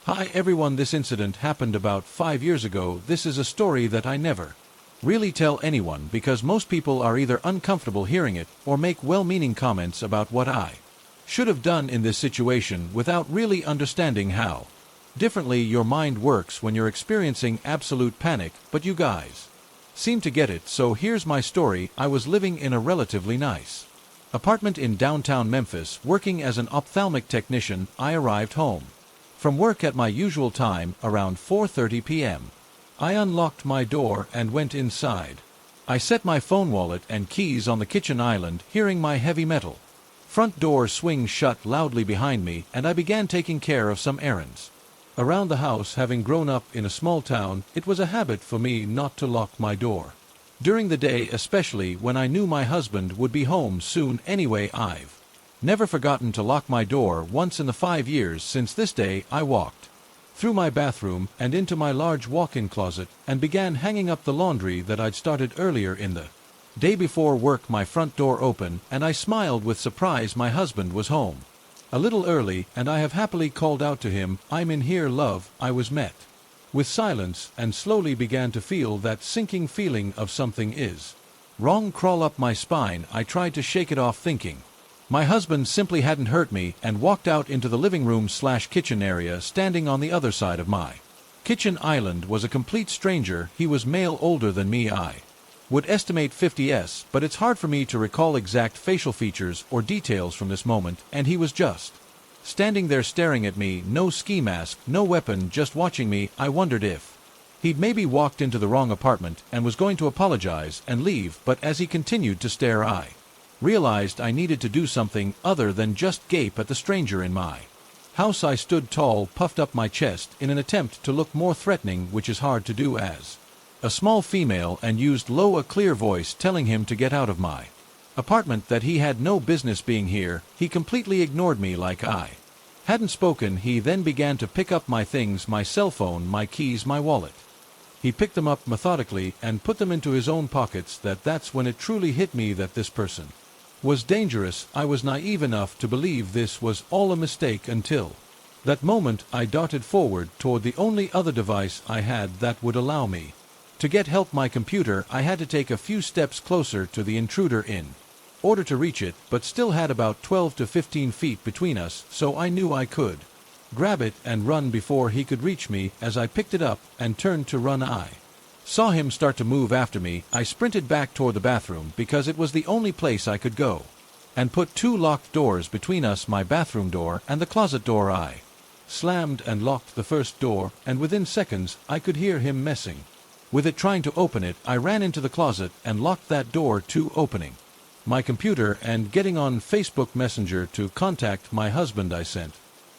Hi everyone, this incident happened about 5 years ago. This is a story that I never really tell anyone because most people are either uncomfortable hearing it or make well-meaning comments about what I should have done in this situation without really understanding how differently your mind works when you're experiencing absolute panic, but you guys seem to get it. So here's my story. I was living in a relatively nice apartment in downtown Memphis, working as an ophthalmic technician. I arrived home from work at my usual time, around 4:30 p.m. I unlocked my door and went inside. I set my phone wallet and keys on the kitchen island, hearing my heavy metal front door swing shut loudly behind me, and I began taking care of some errands around the house. Having grown up in a small town, it was a habit for me not to lock my door during the day, especially when I knew my husband would be home soon anyway. I've never forgotten to lock my door once in the 5 years since this day. I walked through my bathroom and into my large walk-in closet and began hanging up the laundry that I'd started earlier in the day. Before work, my front door opened, and I smiled with surprise. My husband was home a little early, and I have happily called out to him, "I'm in here, love." I was met with silence and slowly began to feel that sinking feeling of something is wrong crawl up my spine. I tried to shake it off, thinking my husband simply hadn't hurt me, and walked out into the living room/kitchen area. Standing on the other side of my kitchen island was a complete stranger. He was male, older than me. I would estimate 50s, but it's hard for me to recall exact facial features or details from this moment, and he was just standing there staring at me. No ski mask, no weapon, just watching me. I wondered if he'd maybe walked into the wrong apartment and was going to apologize and leave, but as he continued to stare, I realized I needed to do something other than just gape at the stranger in my house. I stood tall, puffed up my chest in an attempt to look more threatening, which is hard to do as a small female, and used a clear voice, telling him to get out of my apartment, that he had no business being here. He completely ignored me like I hadn't spoken. He then began to pick up my things, my cell phone, my keys, my wallet. He picked them up methodically and put them into his own pockets. That's when it truly hit me that this person was dangerous. I was naive enough to believe this was all a mistake. Until that moment, I darted forward toward the only other device I had that would allow me to get help, my computer. I had to take a few steps closer to the intruder in order to reach it, but still had about 12 to 15 feet between us, so I knew I could grab it and run before he could reach me. As I picked it up and turned to run, I saw him start to move after me. I sprinted back toward the bathroom because it was the only place I could go, and put 2 locked doors between us, my bathroom door and the closet door. I slammed and locked the first door, and within seconds I could hear him messing with it, trying to open it. I ran into the closet and locked that door too, opening my computer and getting on Facebook Messenger to contact my husband. I sent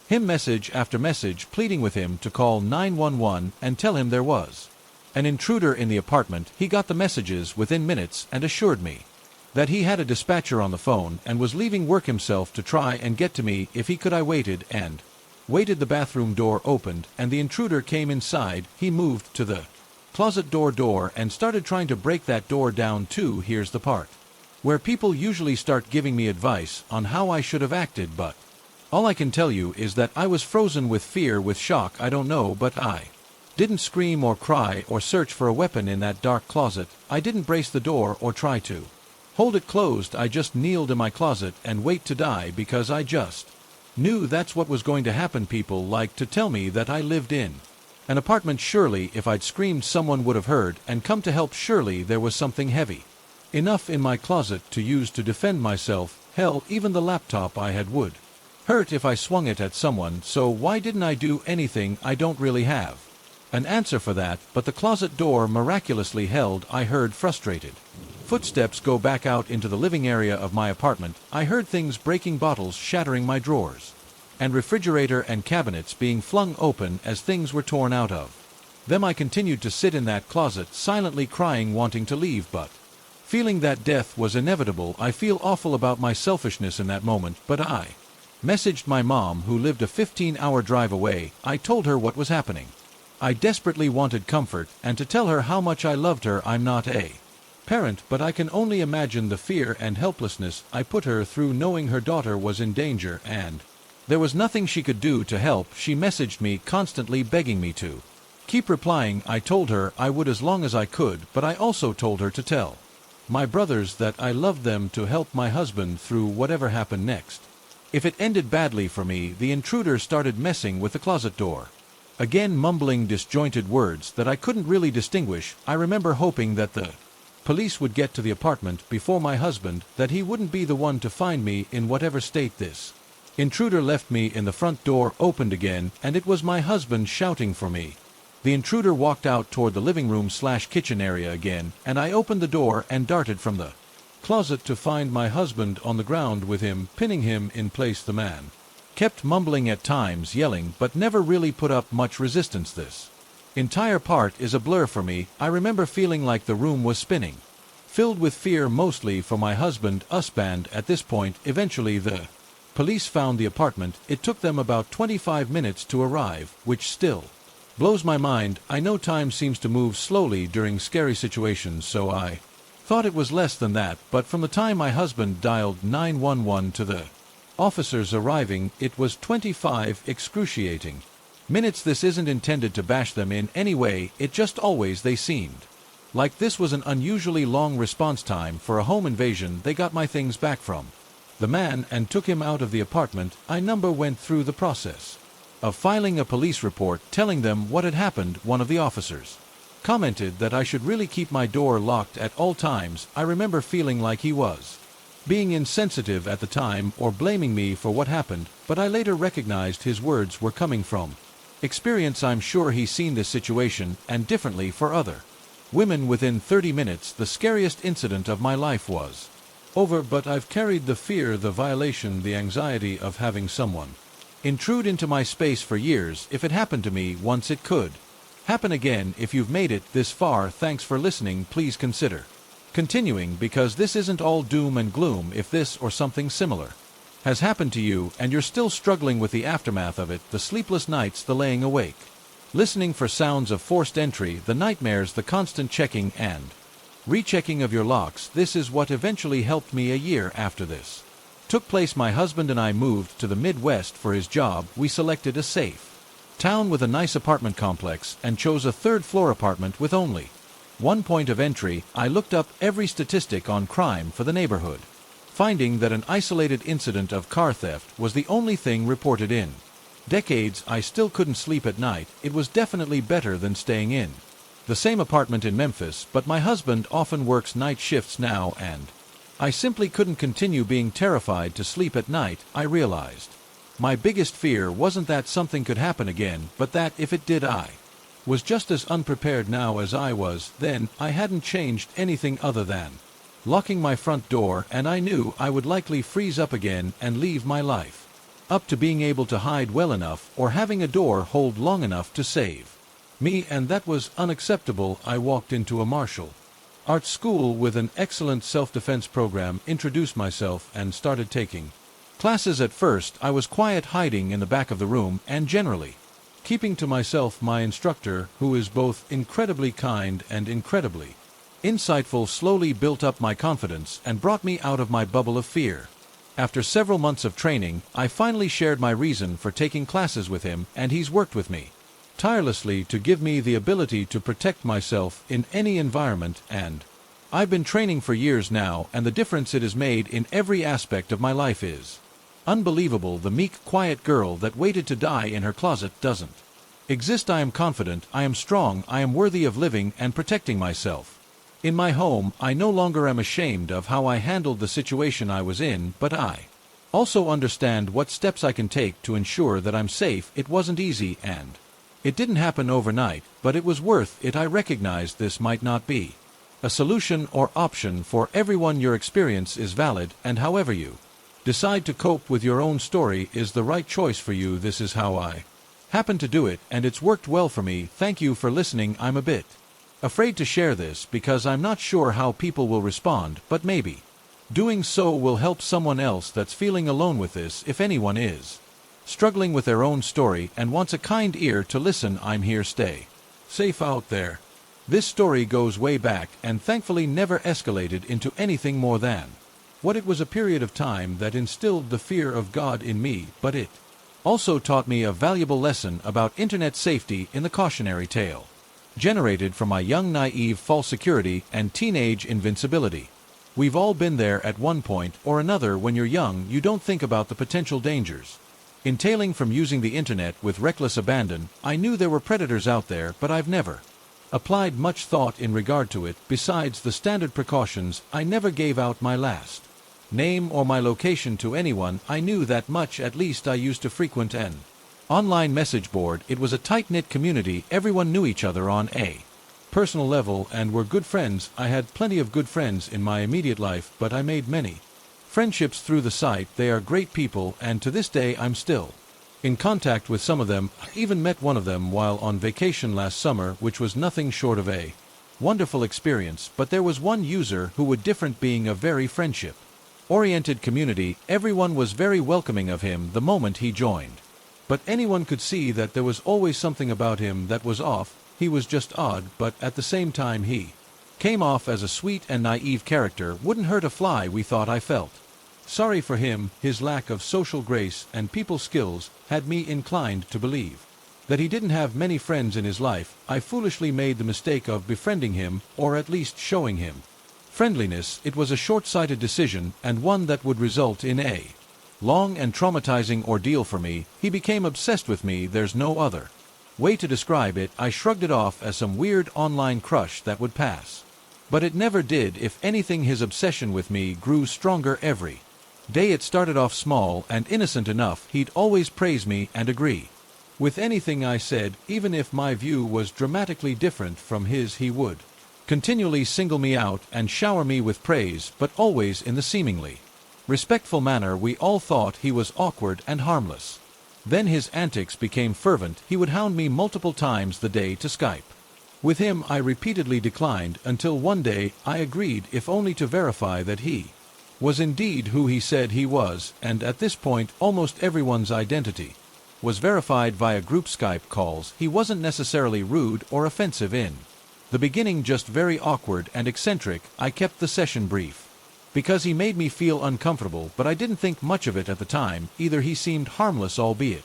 him message after message, pleading with him to call 911 and tell him there was an intruder in the apartment. He got the messages within minutes and assured me that he had a dispatcher on the phone and was leaving work himself to try and get to me if he could. I waited and waited. The bathroom door opened and the intruder came inside. He moved to the closet door and started trying to break that door down too. Here's the part where people usually start giving me advice on how I should have acted, but all I can tell you is that I was frozen with fear, with shock. I don't know, but I didn't scream or cry or search for a weapon in that dark closet. I didn't brace the door or try to hold it closed. I just kneeled in my closet and wait to die because I just knew that's what was going to happen. People like to tell me that I lived in an apartment. Surely if I'd screamed, someone would have heard and come to help. Surely there was something heavy enough in my closet to use to defend myself. Hell, even the laptop I had would hurt if I swung it at someone. So why didn't I do anything? I don't really have an answer for that, but the closet door miraculously held. I heard frustrated footsteps go back out into the living area of my apartment. I heard things breaking, bottles shattering, my drawers and refrigerator and cabinets being flung open as things were torn out of them. I continued to sit in that closet, silently crying, wanting to leave, but feeling that death was inevitable. I feel awful about my selfishness in that moment, but I messaged my mom, who lived a 15-hour drive away. I told her what was happening. I desperately wanted comfort and to tell her how much I loved her. I'm not a parent, but I can only imagine the fear and helplessness I put her through knowing her daughter was in danger, and There was nothing she could do to help. She messaged me constantly begging me to keep replying. I told her I would as long as I could, but I also told her to tell my brothers that I loved them to help my husband through whatever happened next. If it ended badly for me, the intruder started messing with the closet door. Again mumbling disjointed words that I couldn't really distinguish. I remember hoping that the police would get to the apartment before my husband, that he wouldn't be the one to find me in whatever state this intruder left me. In the front door opened again, and it was my husband shouting for me. The intruder walked out toward the living room/kitchen area again, and I opened the door and darted from the closet to find my husband on the ground with him pinning him in place. The man kept mumbling at times, yelling, but never really put up much resistance. This entire part is a blur for me. I remember feeling like the room was spinning, filled with fear, mostly for my husband. Us band at this point. Eventually the police found the apartment. It took them about 25 minutes to arrive, which still blows my mind. I know time seems to move slowly during scary situations, so I thought it was less than that, but from the time my husband dialed 911 to the officers arriving, it was 25 excruciating minutes. This isn't intended to bash them in any way, it just always they seemed like this was an unusually long response time for a home invasion. They got my things back from the man and took him out of the apartment. I went through the process of filing a police report telling them what had happened. One of the officers commented that I should really keep my door locked at all times. I remember feeling like he was being insensitive at the time or blaming me for what happened, but I later recognized his words were coming from experience. I'm sure he's seen this situation and differently for other women. Within 30 minutes, the scariest incident of my life was over, but I've carried the fear, the violation, the anxiety of having someone intrude into my space for years. If it happened to me once, it could happen again. If you've made it this far, thanks for listening. Please consider continuing, because this isn't all doom and gloom. If this or something similar has happened to you and you're still struggling with the aftermath of it, the sleepless nights, the laying awake, listening for sounds of forced entry, the nightmares, the constant checking and rechecking of your locks, this is what eventually helped me. A year after this took place, my husband and I moved to the Midwest for his job. We selected a safe town with a nice apartment complex and chose a third-floor apartment with only one point of entry. I looked up every statistic on crime for the neighborhood, finding that an isolated incident of car theft was the only thing reported in decades. I still couldn't sleep at night. It was definitely better than staying in the same apartment in Memphis, but my husband often works night shifts now, and I simply couldn't continue being terrified to sleep at night. I realized my biggest fear wasn't that something could happen again, but that if it did, I was just as unprepared now as I was then. I hadn't changed anything other than locking my front door, and I knew I would likely freeze up again and leave my life up to being able to hide well enough or having a door hold long enough to save me, and that was unacceptable. I walked into a martial arts school with an excellent self-defense program, introduced myself, and started taking classes. At first, I was quiet, hiding in the back of the room and generally keeping to myself. My instructor, who is both incredibly kind and incredibly insightful, slowly built up my confidence and brought me out of my bubble of fear. After several months of training, I finally shared my reason for taking classes with him, and he's worked with me tirelessly to give me the ability to protect myself in any environment, and I've been training for years now, and the difference it has made in every aspect of my life is unbelievable. The meek, quiet girl that waited to die in her closet doesn't exist. I am confident, I am strong, I am worthy of living and protecting myself. In my home, I no longer am ashamed of how I handled the situation I was in, but I also understand what steps I can take to ensure that I'm safe. It wasn't easy, and it didn't happen overnight, but it was worth it. I recognized this might not be a solution or option for everyone. Your experience is valid, and however you decide to cope with your own story is the right choice for you. This is how I happen to do it, and it's worked well for me. Thank you for listening. I'm a bit afraid to share this because I'm not sure how people will respond, but maybe doing so will help someone else that's feeling alone with this. If anyone is struggling with their own story and wants a kind ear to listen, I'm here. Stay safe out there. This story goes way back and thankfully never escalated into anything more than what it was. A period of time that instilled the fear of God in me, but it Also taught me a valuable lesson about internet safety in the cautionary tale, generated from my young naive false security and teenage invincibility. We've all been there at one point or another. When you're young, you don't think about the potential dangers entailing from using the internet with reckless abandon. I knew there were predators out there, but I've never applied much thought in regard to it. Besides the standard precautions, I never gave out my last name or my location to anyone. I knew that much. At least I used to frequent an online message board. It was a tight-knit community. Everyone knew each other on a personal level and were good friends. I had plenty of good friends in my immediate life, but I made many friendships through the site. They are great people, and to this day I'm still in contact with some of them. I even met one of them while on vacation last summer, which was nothing short of a wonderful experience. But there was one user who would different. Being a very friendship-oriented community, everyone was very welcoming of him the moment he joined. But anyone could see that there was always something about him that was off. He was just odd, but at the same time he came off as a sweet and naive character. Wouldn't hurt a fly. We thought. I felt sorry for him. His lack of social grace and people skills had me inclined to believe that he didn't have many friends in his life. I foolishly made the mistake of befriending him, or at least showing him friendliness. It was a short-sighted decision, and one that would result in a long and traumatizing ordeal for me. He became obsessed with me. There's no other way to describe it. I shrugged it off as some weird online crush that would pass. But it never did. If anything, his obsession with me grew stronger every day. It started off small and innocent enough. He'd always praise me and agree with anything I said. Even if my view was dramatically different from his, he would continually single me out and shower me with praise, but always in the seemingly respectful manner. We all thought he was awkward and harmless. Then his antics became fervent. He would hound me multiple times the day to Skype with him. I repeatedly declined, until one day I agreed, if only to verify that he was indeed who he said he was. And at this point almost everyone's identity was verified via group Skype calls. He wasn't necessarily rude or offensive in the beginning, just very awkward and eccentric. I kept the session brief because he made me feel uncomfortable, but I didn't think much of it at the time either. He seemed harmless, albeit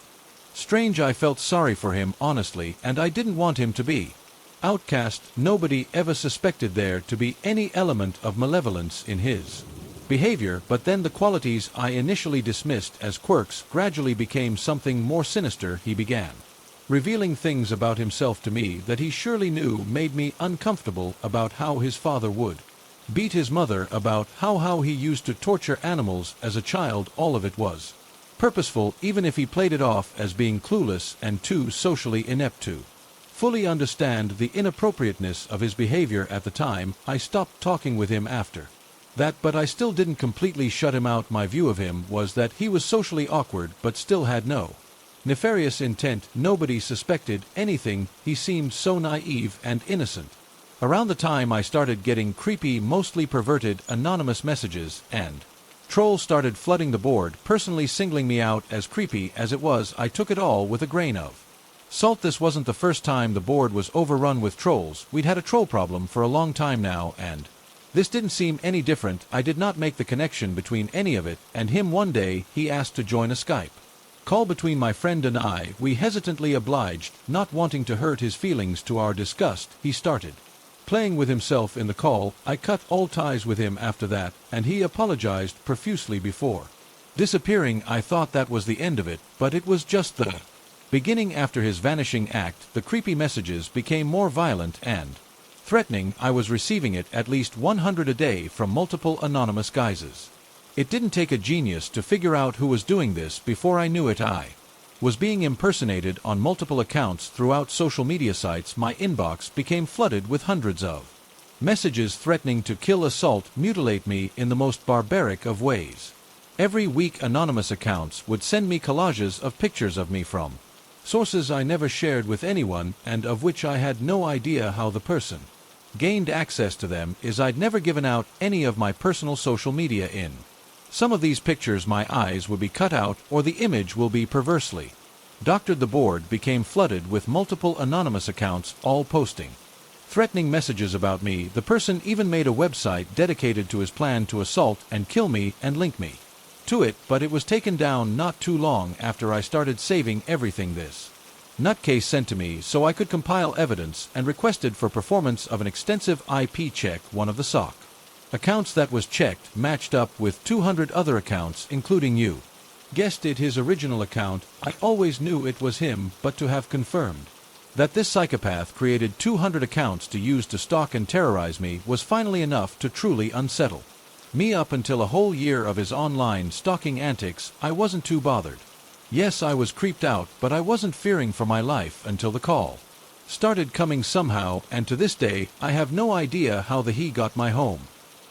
strange. I felt sorry for him, honestly, and I didn't want him to be outcast. Nobody ever suspected there to be any element of malevolence in his behavior, but then the qualities I initially dismissed as quirks gradually became something more sinister. He began revealing things about himself to me that he surely knew made me uncomfortable, about how his father would beat his mother, about how he used to torture animals as a child. All of it was purposeful, even if he played it off as being clueless and too socially inept to fully understand the inappropriateness of his behavior at the time. I stopped talking with him after that, but I still didn't completely shut him out. My view of him was that he was socially awkward, but still had no nefarious intent. Nobody suspected anything. He seemed so naive and innocent. Around the time I started getting creepy, mostly perverted, anonymous messages, and trolls started flooding the board, personally singling me out as creepy as it was. I took it all with a grain of salt. This wasn't the first time the board was overrun with trolls. We'd had a troll problem for a long time now, and this didn't seem any different. I did not make the connection between any of it and him. One day he asked to join a Skype call between my friend and I. We hesitantly obliged, not wanting to hurt his feelings. To our disgust, he started playing with himself in the call. I cut all ties with him after that, and he apologized profusely before disappearing. I thought that was the end of it, but it was just the beginning. After his vanishing act, the creepy messages became more violent and threatening. I was receiving it at least 100 a day from multiple anonymous guises. It didn't take a genius to figure out who was doing this. Before I knew it, I was being impersonated on multiple accounts throughout social media sites. My inbox became flooded with hundreds of messages threatening to kill, assault, mutilate me in the most barbaric of ways. Every week anonymous accounts would send me collages of pictures of me from sources I never shared with anyone, and of which I had no idea how the person gained access to them. I'd never given out any of my personal social media. In some of these pictures my eyes would be cut out, or the image will be perversely doctored. The board became flooded with multiple anonymous accounts, all posting threatening messages about me. The person even made a website dedicated to his plan to assault and kill me and link me to it, but it was taken down not too long after I started saving everything this nutcase sent to me so I could compile evidence, and requested for performance of an extensive IP check. One of the SOC accounts that was checked matched up with 200 other accounts, including you. Guessed it, his original account. I always knew it was him, but to have confirmed that this psychopath created 200 accounts to use to stalk and terrorize me was finally enough to truly unsettle me. Up until a whole year of his online stalking antics, I wasn't too bothered. Yes, I was creeped out, but I wasn't fearing for my life until the call started coming somehow, and to this day, I have no idea how he got my home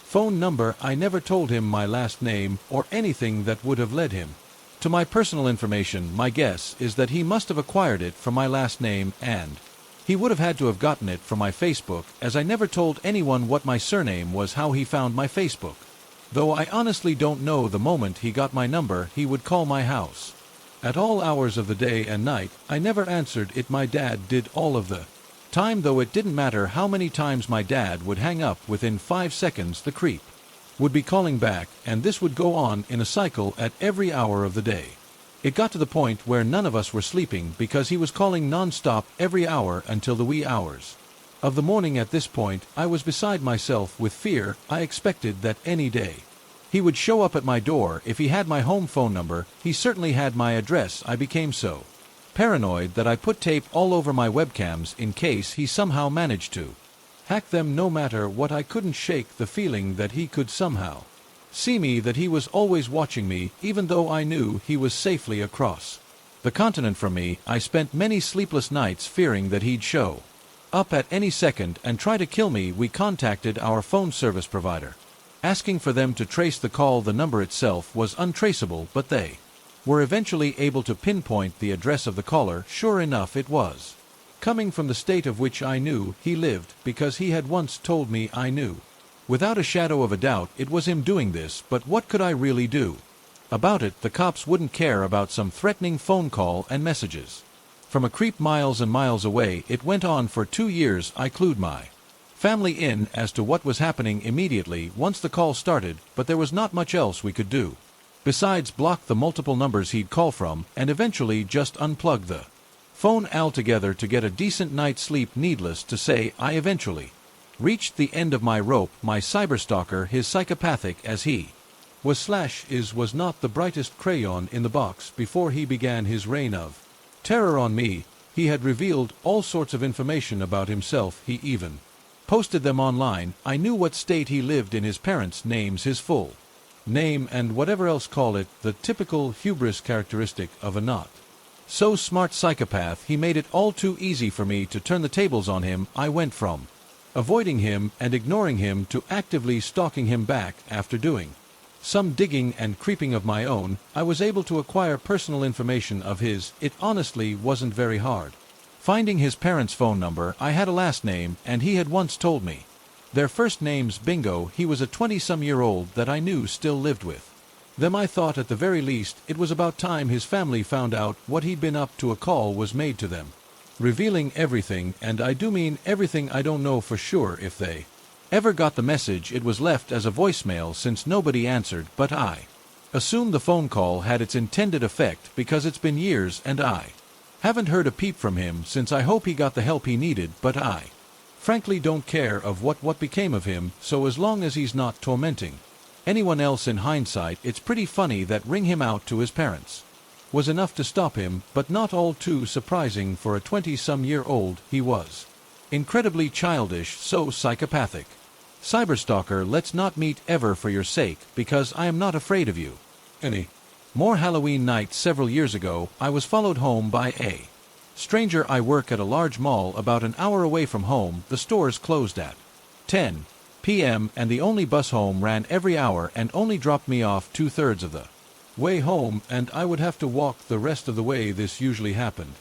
phone number. I never told him my last name or anything that would have led him to my personal information. My guess is that he must have acquired it from my last name, and he would have had to have gotten it from my Facebook, as I never told anyone what my surname was. How he found my Facebook, though, I honestly don't know. The moment he got my number, he would call my house at all hours of the day and night. I never answered it. My dad did all of the time, though. It didn't matter how many times my dad would hang up. Within 5 seconds the creep would be calling back, and this would go on in a cycle at every hour of the day. It got to the point where none of us were sleeping because he was calling non-stop every hour until the wee hours of the morning. At this point, I was beside myself with fear. I expected that any day he would show up at my door. If he had my home phone number, he certainly had my address. I became so paranoid that I put tape all over my webcams in case he somehow managed to hack them. No matter what, I couldn't shake the feeling that he could somehow see me, that he was always watching me, even though I knew he was safely across the continent from me. I spent many sleepless nights fearing that he'd show up at any second and try to kill me. We contacted our phone service provider, asking for them to trace the call. The number itself was untraceable, but they were eventually able to pinpoint the address of the caller. Sure enough, it was coming from the state of which I knew he lived, because he had once told me. I knew without a shadow of a doubt it was him doing this, but what could I really do about it? The cops wouldn't care about some threatening phone call and messages from a creep miles and miles away. It went on for 2 years. I clued my family in as to what was happening immediately once the call started, but there was not much else we could do besides block the multiple numbers he'd call from, and eventually just unplug the phone altogether to get a decent night's sleep. Needless to say, I eventually reached the end of my rope. My cyberstalker, his psychopathic as he was not the brightest crayon in the box. Before he began his reign of terror on me, he had revealed all sorts of information about himself. He even posted them online. I knew what state he lived in, his parents' names, his full name, and whatever else. Call it the typical hubris characteristic of a not so smart psychopath. He made it all too easy for me to turn the tables on him. I went from avoiding him and ignoring him to actively stalking him back. After doing some digging and creeping of my own, I was able to acquire personal information of his. It honestly wasn't very hard finding his parents' phone number. I had a last name, and he had once told me their first names. Bingo, he was a 20-some-year-old that I knew still lived with them. I thought at the very least it was about time his family found out what he'd been up to. A call was made to them, revealing everything, and I do mean everything. I don't know for sure if they ever got the message. It was left as a voicemail since nobody answered, but I assume the phone call had its intended effect because it's been years and I haven't heard a peep from him since. I hope he got the help he needed, but I frankly don't care of what became of him, so as long as he's not tormenting anyone else. In hindsight, it's pretty funny that ring him out to his parents was enough to stop him, but not all too surprising for a 20-some-year-old. He was incredibly childish, so psychopathic. Cyberstalker, let's not meet ever for your sake, because I am not afraid of you any more. Halloween night several years ago, I was followed home by a stranger. I work at a large mall about an hour away from home. The stores closed at 10 p.m. and the only bus home ran every hour and only dropped me off 2/3 of the way home, and I would have to walk the rest of the way. This usually happened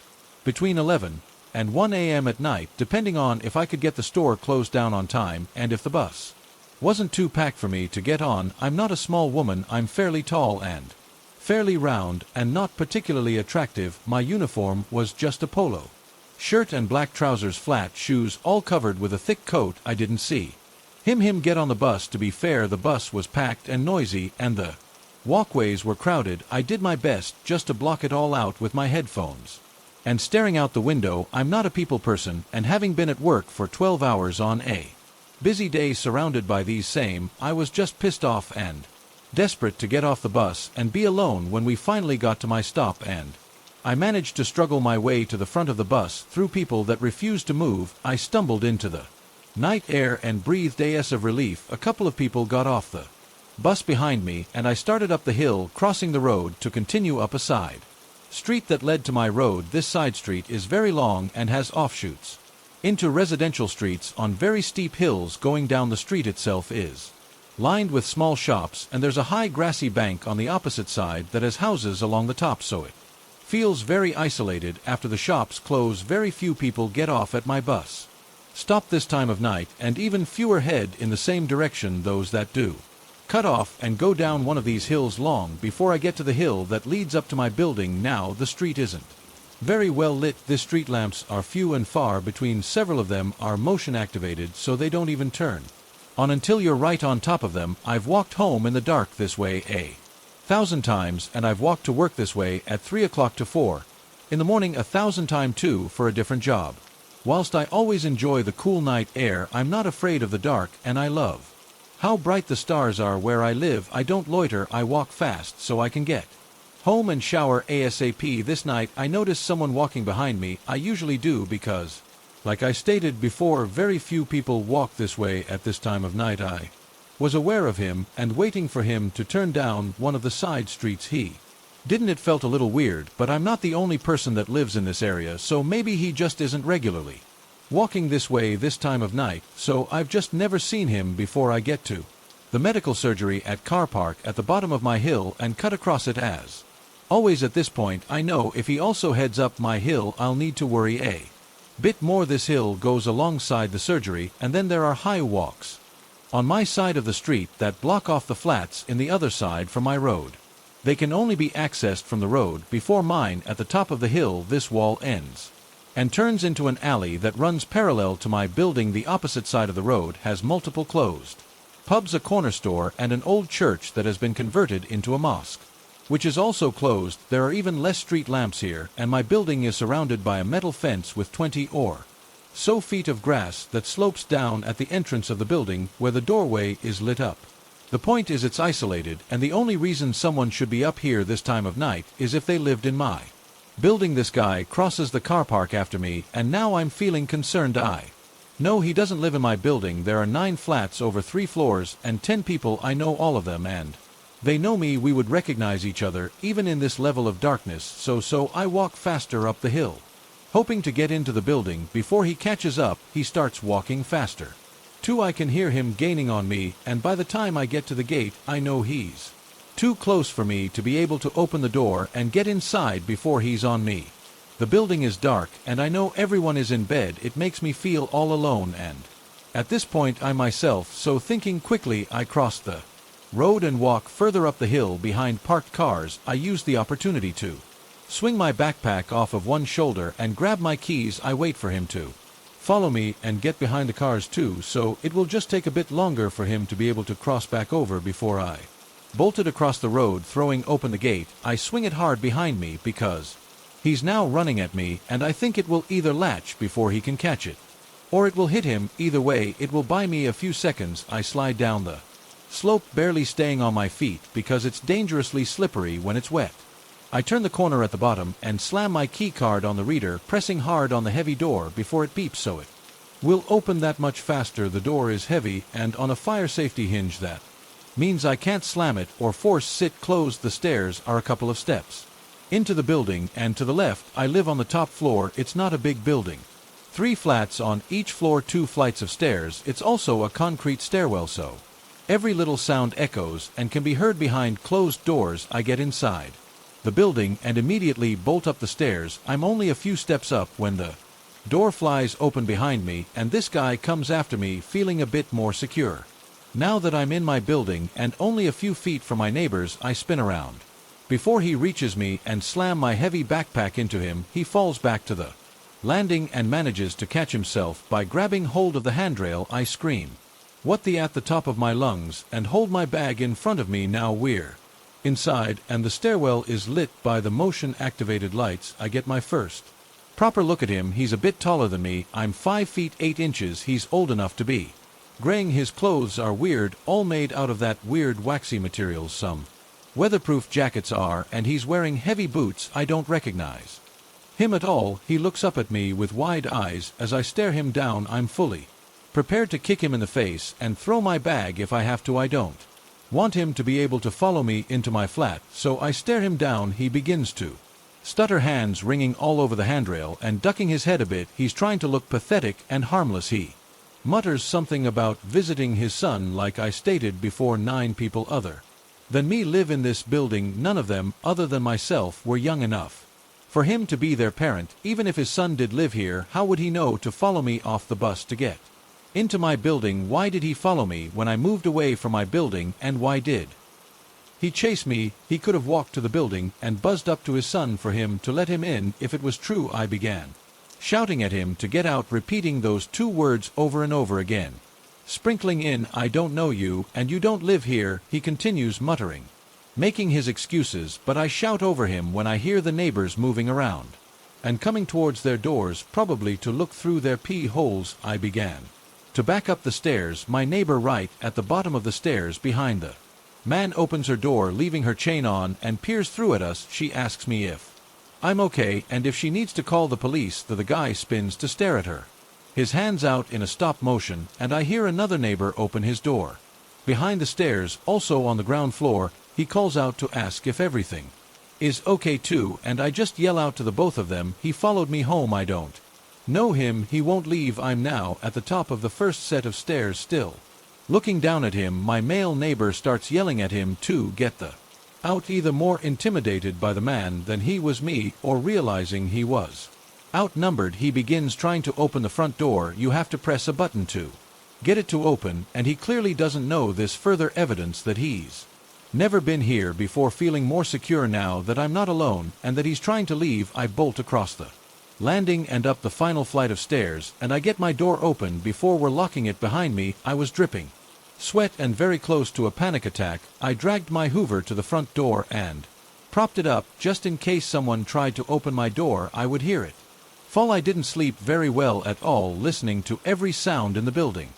between 11 and 1 a.m. at night, depending on if I could get the store closed down on time and if the bus wasn't too packed for me to get on. I'm not a small woman. I'm fairly tall and fairly round, and not particularly attractive. My uniform was just a polo shirt and black trousers, flat shoes, all covered with a thick coat. I didn't see him get on the bus. To be fair, the bus was packed and noisy, and the Walkways were crowded. I did my best just to block it all out with my headphones. And staring out the window, I'm not a people person, and having been at work for 12 hours on a busy day surrounded by these same, I was just pissed off and desperate to get off the bus and be alone when we finally got to my stop, and I managed to struggle my way to the front of the bus through people that refused to move. I stumbled into the night air and breathed a sigh of relief. A couple of people got off the bus behind me, and I started up the hill, crossing the road to continue up a side street that led to my road. This side street is very long and has offshoots into residential streets on very steep hills. Going down the street itself is lined with small shops, and there's a high grassy bank on the opposite side that has houses along the top, so it feels very isolated. After the shops close, very few people get off at my bus stop this time of night, and even fewer head in the same direction. Those that do cut off and go down one of these hills long before I get to the hill that leads up to my building. Now, the street isn't very well lit. The street lamps are few and far between. Several of them are motion activated, so they don't even turn on until you're right on top of them. I've walked home in the dark this way 1,000 times, and I've walked to work this way at 3 o'clock to 4 in the morning 1,000 times too, for a different job. Whilst I always enjoy the cool night air, I'm not afraid of the dark, and I love how bright the stars are where I live. I don't loiter, I walk fast so I can get home and shower ASAP. This night I noticed someone walking behind me. I usually do because, like I stated before, very few people walk this way at this time of night. I was aware of him and waiting for him to turn down one of the side streets. He didn't. It felt a little weird, but I'm not the only person that lives in this area, so maybe he just isn't regularly walking this way this time of night, so I've just never seen him before I get to the medical surgery at car park at the bottom of my hill and cut across it. As always at this point, I know if he also heads up my hill, I'll need to worry a bit more. This hill goes alongside the surgery, and then there are high walks on my side of the street that block off the flats in the other side from my road. They can only be accessed from the road before mine. At the top of the hill, this wall ends and turns into an alley that runs parallel to my building. The opposite side of the road has multiple closed pubs, a corner store, and an old church that has been converted into a mosque, which is also closed. There are even less street lamps here, and my building is surrounded by a metal fence with 20 or so feet of grass that slopes down at the entrance of the building where the doorway is lit up. The point is, it's isolated, and the only reason someone should be up here this time of night is if they lived in my building. This guy crosses the car park after me, and now I'm feeling concerned. I know he doesn't live in my building. There are 9 flats over 3 floors and 10 people. I know all of them, and they know me. We would recognize each other even in this level of darkness. So I walk faster up the hill, hoping to get into the building before he catches up. He starts walking faster too. I can hear him gaining on me, and by the time I get to the gate, I know he's too close for me to be able to open the door and get inside before he's on me. The building is dark, and I know everyone is in bed. It makes me feel all alone, and at this point I myself, so thinking quickly, I cross the road and walk further up the hill behind parked cars. I use the opportunity to swing my backpack off of one shoulder and grab my keys. I wait for him to follow me and get behind the cars too, so it will just take a bit longer for him to be able to cross back over before I bolted across the road. Throwing open the gate, I swing it hard behind me because he's now running at me, and I think it will either latch before he can catch it, or it will hit him. Either way, it will buy me a few seconds. I slide down the slope, barely staying on my feet because it's dangerously slippery when it's wet. I turn the corner at the bottom and slam my key card on the reader, pressing hard on the heavy door before it beeps so it will open that much faster. The door is heavy and on a fire safety hinge. That means I can't slam it or force it closed. The stairs are a couple of steps into the building, and to the left. I live on the top floor. It's not a big building. 3 flats on each floor, 2 flights of stairs. It's also a concrete stairwell, so every little sound echoes and can be heard behind closed doors. I get inside the building and immediately bolt up the stairs. I'm only a few steps up when the door flies open behind me, and this guy comes after me. Feeling a bit more secure now that I'm in my building and only a few feet from my neighbors, I spin around before he reaches me and slam my heavy backpack into him. He falls back to the landing and manages to catch himself by grabbing hold of the handrail. I scream, "What the?" at the top of my lungs, and hold my bag in front of me. Now we're inside, and the stairwell is lit by the motion-activated lights. I get my first proper look at him. He's a bit taller than me. I'm 5 feet 8 inches. He's old enough to be graying. His clothes are weird, all made out of that weird waxy materials some weatherproof jackets are, and he's wearing heavy boots I don't recognize him at all. He looks up at me with wide eyes. As I stare him down, I'm fully prepared to kick him in the face and throw my bag if I have to. I don't want him to be able to follow me into my flat, so I stare him down. He begins to stutter, hands ringing all over the handrail and ducking his head a bit. He's trying to look pathetic and harmless. He mutters something about visiting his son. Like I stated before, 9 people other than me live in this building. None of them, other than myself, were young enough for him to be their parent. Even if his son did live here, how would he know to follow me off the bus to get into my building? Why did he follow me when I moved away from my building, and why did he chase me? He could have walked to the building and buzzed up to his son for him to let him in if it was true. I began shouting at him to get out, repeating those 2 words over and over again, sprinkling in, "I don't know you, and you don't live here." He continues muttering, making his excuses, but I shout over him when I hear the neighbors moving around and coming towards their doors, probably to look through their pee holes. I began to back up the stairs. My neighbor right at the bottom of the stairs behind the man opens her door, leaving her chain on, and peers through at us. She asks me if I'm okay and if she needs to call the police. The guy spins to stare at her, his hands out in a stop motion, and I hear another neighbor open his door behind the stairs, also on the ground floor. He calls out to ask if everything is okay too, and I just yell out to the both of them, "He followed me home. I don't know him. He won't leave." I'm now at the top of the first set of stairs, still looking down at him. My male neighbor starts yelling at him to get the out, either more intimidated by the man than he was me, or realizing he was outnumbered. He begins trying to open the front door. You have to press a button to get it to open, and he clearly doesn't know this. Further evidence that he's never been here before. Feeling more secure now that I'm not alone and that he's trying to leave, I bolt across the landing and up the final flight of stairs, and I get my door open before we're locking it behind me. I was dripping sweat and very close to a panic attack. I dragged my Hoover to the front door and propped it up, just in case someone tried to open my door. I would hear it fall. I didn't sleep very well at all, listening to every sound in the building,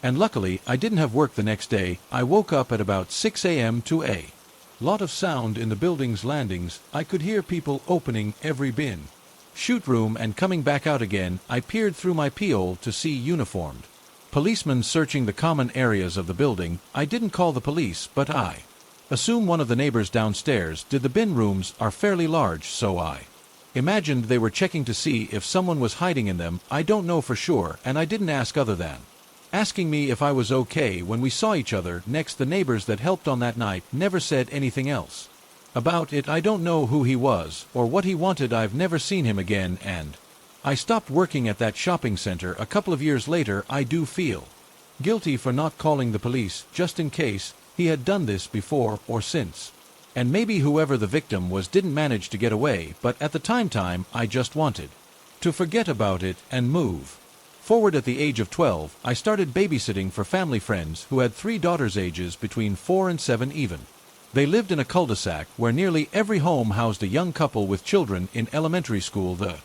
and luckily I didn't have work the next day. I woke up at about 6 a.m. to a lot of sound in the building's landings. I could hear people opening every bin, chute room, and coming back out again. I peered through my peephole to see uniformed policemen searching the common areas of the building. I didn't call the police, but I assume one of the neighbors downstairs did. The bin rooms are fairly large, so I imagined they were checking to see if someone was hiding in them. I don't know for sure, and I didn't ask, other than asking me if I was okay when we saw each other next. The neighbors that helped on that night never said anything else about it. I don't know who he was or what he wanted. I've never seen him again, and I stopped working at that shopping center a couple of years later. I do feel guilty for not calling the police, just in case he had done this before or since. And maybe whoever the victim was didn't manage to get away, but at the time I just wanted to forget about it and move forward. At the age of 12, I started babysitting for family friends who had 3 daughters ages between 4 and 7 even. They lived in a cul-de-sac where nearly every home housed a young couple with children in elementary school. The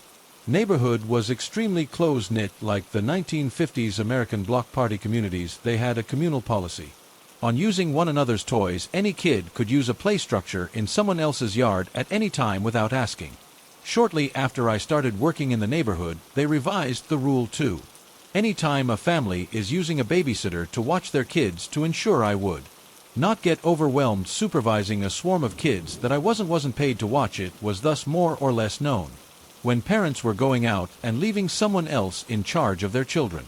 neighborhood was extremely close-knit, like the 1950s American block party communities. They had a communal policy on using one another's toys. Any kid could use a play structure in someone else's yard at any time without asking. Shortly after I started working in the neighborhood, they revised the rule too. Any time a family is using a babysitter to watch their kids, to ensure I would not get overwhelmed supervising a swarm of kids that I wasn't paid to watch. It was thus more or less known when parents were going out and leaving someone else in charge of their children.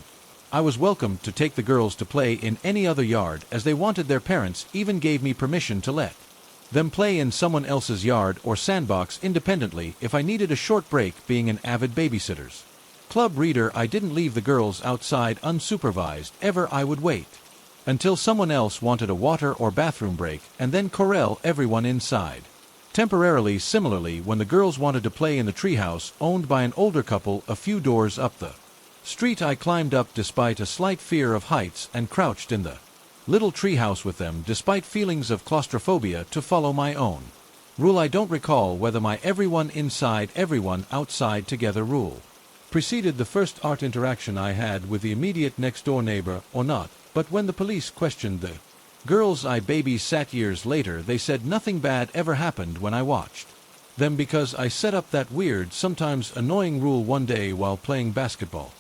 I was welcome to take the girls to play in any other yard as they wanted. Their parents even gave me permission to let them play in someone else's yard or sandbox independently if I needed a short break. Being an avid babysitter's club reader, I didn't leave the girls outside unsupervised ever. I would wait until someone else wanted a water or bathroom break and then corral everyone inside temporarily. Similarly, when the girls wanted to play in the treehouse owned by an older couple a few doors up the street, I climbed up despite a slight fear of heights and crouched in the little treehouse with them despite feelings of claustrophobia to follow my own rule. I don't recall whether my everyone inside, everyone outside together rule preceded the first art interaction I had with the immediate next-door neighbor or not, but when the police questioned the girls I babysat years later, they said nothing bad ever happened when I watched them because I set up that weird, sometimes annoying rule one day while playing basketball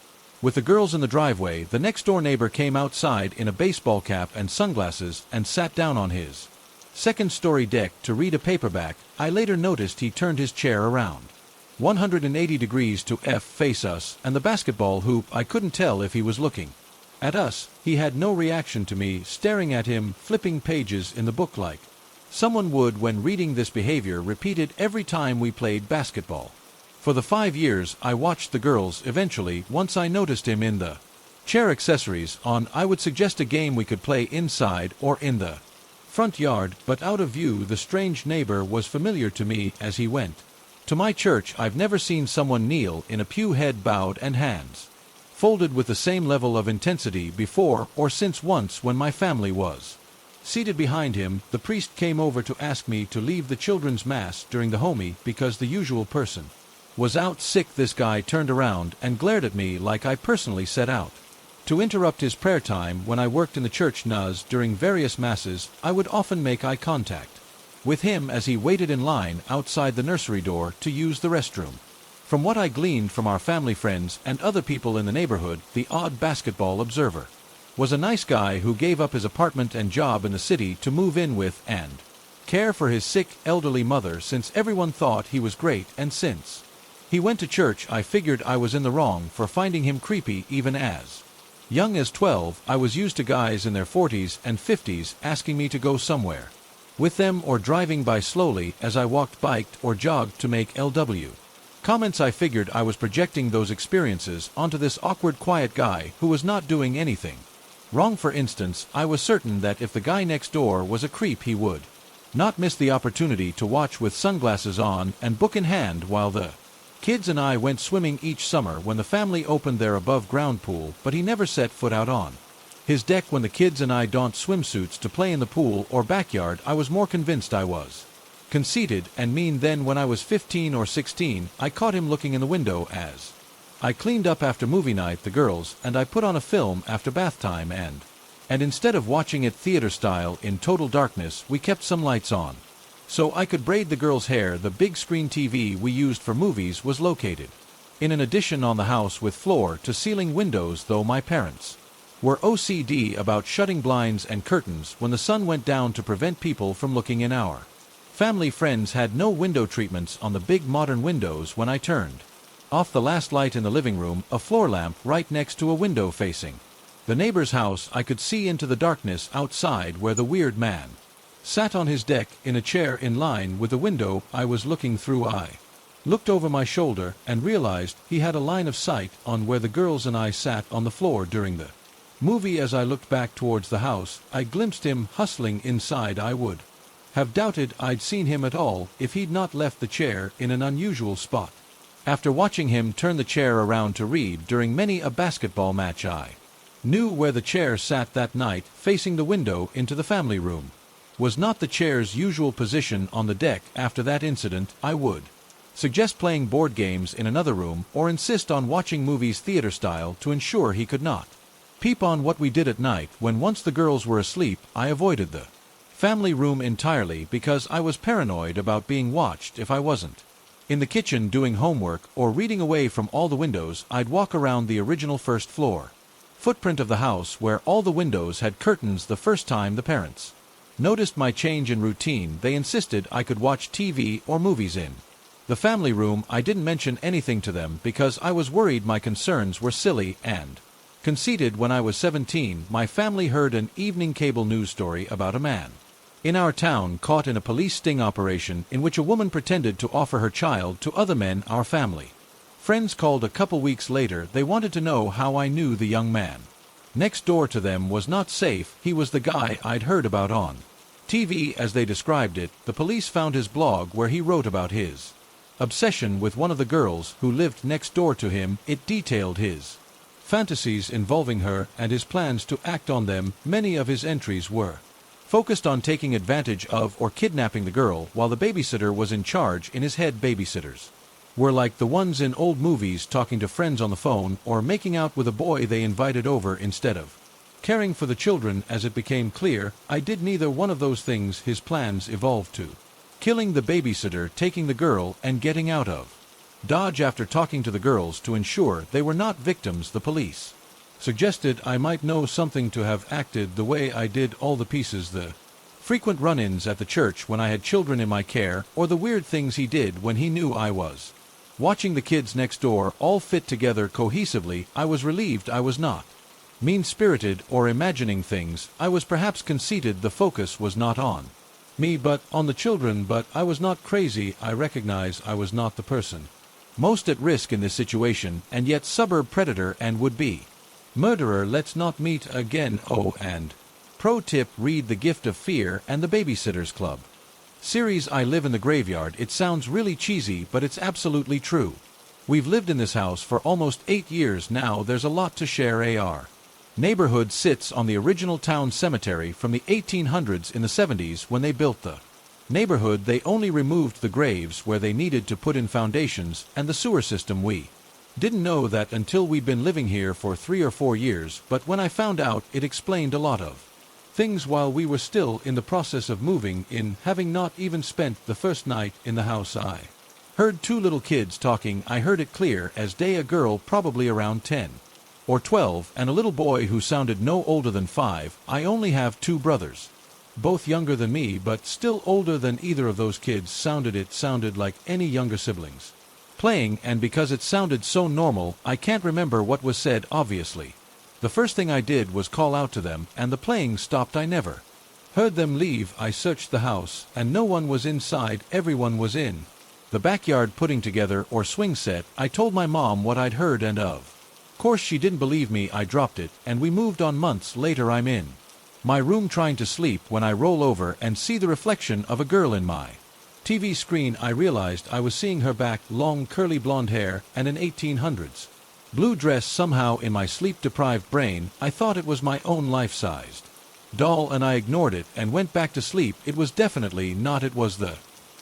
with the girls in the driveway. The next-door neighbor came outside in a baseball cap and sunglasses and sat down on his second-story deck to read a paperback. I later noticed he turned his chair around 180 degrees to face us and the basketball hoop. I couldn't tell if he was looking at us. He had no reaction to me staring at him, flipping pages in the book like someone would when reading. This behavior repeated every time we played basketball. For the 5 years I watched the girls, eventually, once I noticed him in the chair accessories on, I would suggest a game we could play inside or in the front yard, but out of view. The strange neighbor was familiar to me as he went to my church. I've never seen someone kneel in a pew, head bowed and hands folded with the same level of intensity before or since. Once when my family was seated behind him, the priest came over to ask me to leave the children's mass during the homie because the usual person was out sick. This guy turned around and glared at me like I personally set out to interrupt his prayer time. When I worked in the church NUS during various masses, I would often make eye contact with him as he waited in line outside the nursery door to use the restroom. From what I gleaned from our family, friends, and other people in the neighborhood, the odd basketball observer was a nice guy who gave up his apartment and job in the city to move in with and care for his sick, elderly mother, since everyone thought he was great. And since he went to church, I figured I was in the wrong for finding him creepy. Even as young as 12, I was used to guys in their 40s and 50s asking me to go somewhere with them or driving by slowly as I walked, biked, or jogged to make LW comments. I figured I was projecting those experiences onto this awkward, quiet guy who was not doing anything wrong. For instance, I was certain that if the guy next door was a creep, he would not miss the opportunity to watch with sunglasses on and book in hand while the kids and I went swimming each summer when the family opened their above-ground pool. But he never set foot out on his deck when the kids and I donned swimsuits to play in the pool or backyard. I was more convinced I was conceited and mean then. When I was 15 or 16, I caught him looking in the window as I cleaned up after movie night, the girls and I put on a film after bath time, and instead of watching it theater style in total darkness, we kept some lights on so I could braid the girls' hair. The big screen TV we used for movies was located in an addition on the house with floor-to-ceiling windows, though my parents were OCD about shutting blinds and curtains when the sun went down to prevent people from looking in. Our family friends had no window treatments on the big modern windows. When I turned off the last light in the living room, a floor lamp right next to a window facing the neighbor's house, I could see into the darkness outside where the weird man sat on his deck in a chair in line with the window I was looking through. I looked over my shoulder and realized he had a line of sight on where the girls and I sat on the floor during the movie. As I looked back towards the house, I glimpsed him hustling inside. I would have doubted I'd seen him at all if he'd not left the chair in an unusual spot. After watching him turn the chair around to read during many a basketball match, I knew where the chair sat that night, facing the window into the family room. Was not the chair's usual position on the deck. After that incident, I would suggest playing board games in another room or insist on watching movies theater style to ensure he could not peep on what we did at night. When once the girls were asleep, I avoided the family room entirely because I was paranoid about being watched. If I wasn't in the kitchen doing homework or reading away from all the windows, I'd walk around the original first floor footprint of the house where all the windows had curtains. The first time the parents noticed my change in routine, they insisted I could watch TV or movies in the family room. I didn't mention anything to them because I was worried my concerns were silly and conceited. When I was 17, my family heard an evening cable news story about a man in our town caught in a police sting operation in which a woman pretended to offer her child to other men. Our family friends called a couple weeks later. They wanted to know how I knew the young man next door to them was not safe. He was the guy I'd heard about on TV, as they described it. The police found his blog where he wrote about his obsession with one of the girls who lived next door to him. It detailed his fantasies involving her and his plans to act on them. Many of his entries were focused on taking advantage of or kidnapping the girl while the babysitter was in charge. In his head, babysitters were like the ones in old movies, talking to friends on the phone or making out with a boy they invited over instead of caring for the children. As it became clear, I did neither one of those things. His plans evolved to killing the babysitter, taking the girl, and getting out of Dodge after talking to the girls to ensure they were not victims. The police suggested I might know something to have acted the way I did. All the pieces, the frequent run-ins at the church when I had children in my care, or the weird things he did when he knew I was watching the kids next door, all fit together cohesively. I was relieved I was not mean-spirited or imagining things. I was perhaps conceited. The focus was not on me but on the children, but I was not crazy. I recognize I was not the person most at risk in this situation, and yet suburb predator and would-be murderer. Let's not meet again. Oh, and pro tip, read The Gift of Fear and The Babysitter's Club series. I live in the graveyard. It sounds really cheesy, but it's absolutely true. We've lived in this house for almost 8 years now. There's a lot to share. Our neighborhood sits on the original town cemetery from the 1800s. In the 70s, when they built the neighborhood, they only removed the graves where they needed to put in foundations and the sewer system. We didn't know that until we'd been living here for 3 or 4 years, but when I found out, it explained a lot of things while we were still in the process of moving in. Having not even spent the first night in the house, I heard 2 little kids talking. I heard it clear as day. A girl probably around 10 or 12 and a little boy who sounded no older than 5. I only have 2 brothers, both younger than me but still older than either of those kids. It sounded like any younger siblings playing, and because it sounded so normal, I can't remember what was said. Obviously, the first thing I did was call out to them, and the playing stopped. I never heard them leave. I searched the house, and no one was inside. Everyone was in the backyard putting together or swing set. I told my mom what I'd heard, and of course she didn't believe me. I dropped it, and we moved on. Months later, I'm in my room trying to sleep when I roll over and see the reflection of a girl in my TV screen. I realized I was seeing her back, long curly blonde hair and an 1800s blue dress. Somehow in my sleep-deprived brain, I thought it was my own life-sized doll, and I ignored it and went back to sleep. It was definitely not. It was the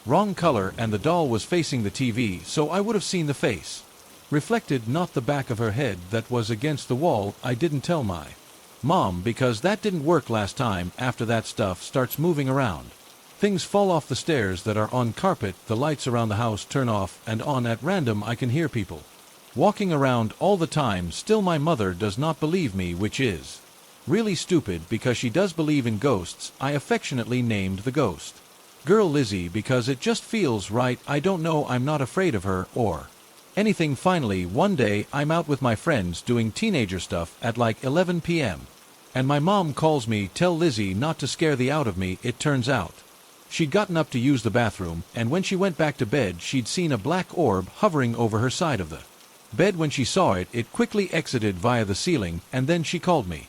wrong color, and the doll was facing the TV, so I would have seen the face reflected, not the back of her head that was against the wall. I didn't tell my mom because that didn't work last time. After that stuff starts moving around, things fall off the stairs that are on carpet. The lights around the house turn off and on at random. I can hear people walking around all the time. Still, my mother does not believe me, which is really stupid because she does believe in ghosts. I affectionately named the ghost girl Lizzie because it just feels right. I don't know, I'm not afraid of her or anything. Finally, one day, I'm out with my friends doing teenager stuff at like 11 p.m. and my mom calls me, "Tell Lizzie not to scare the out of me." It turns out she'd gotten up to use the bathroom, and when she went back to bed, she'd seen a black orb hovering over her side of the bed. When she saw it, it quickly exited via the ceiling, and then she called me.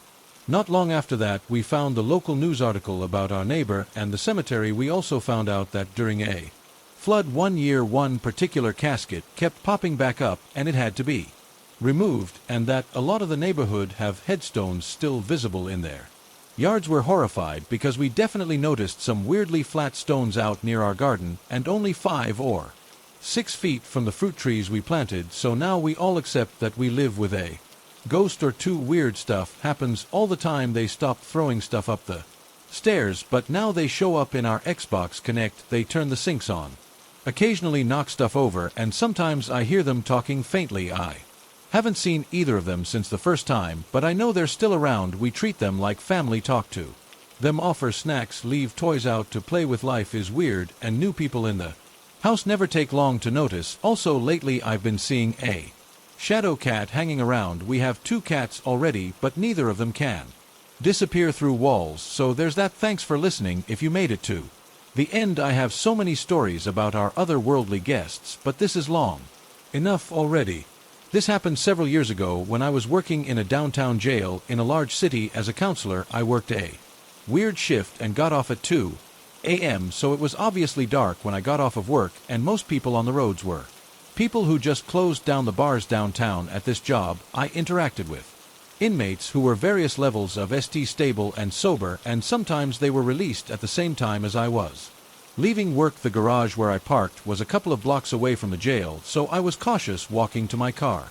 Not long after that, we found the local news article about our neighbor and the cemetery. We also found out that during a flood one year, one particular casket kept popping back up, and it had to be removed, and that a lot of the neighborhood have headstones still visible in their yards. Were horrified because we definitely noticed some weirdly flat stones out near our garden, and only 5 or 6 feet from the fruit trees we planted. So now we all accept that we live with a ghost or 2. Weird stuff happens all the time. They stopped throwing stuff up the stairs, but now they show up in our Xbox Connect. They turn the sinks on, occasionally knock stuff over, and sometimes I hear them talking faintly. I haven't seen either of them since the first time, but I know they're still around. We treat them like family, talk to them, offer snacks, leave toys out to play with. Life is weird, and new people in the house never take long to notice. Also, lately I've been seeing a shadow cat hanging around. We have 2 cats already, but neither of them can disappear through walls. So there's that. Thanks for listening if you made it to the end. I have so many stories about our otherworldly guests, but this is long enough already. This happened several years ago when I was working in a downtown jail in a large city as a counselor. I worked a weird shift and got off at 2 a.m., so it was obviously dark when I got off of work, and most people on the roads were People who just closed down the bars downtown at this job I interacted with. Inmates who were various levels of ST stable and sober, and sometimes they were released at the same time as I was. Leaving work, the garage where I parked was a couple of blocks away from the jail, so I was cautious walking to my car.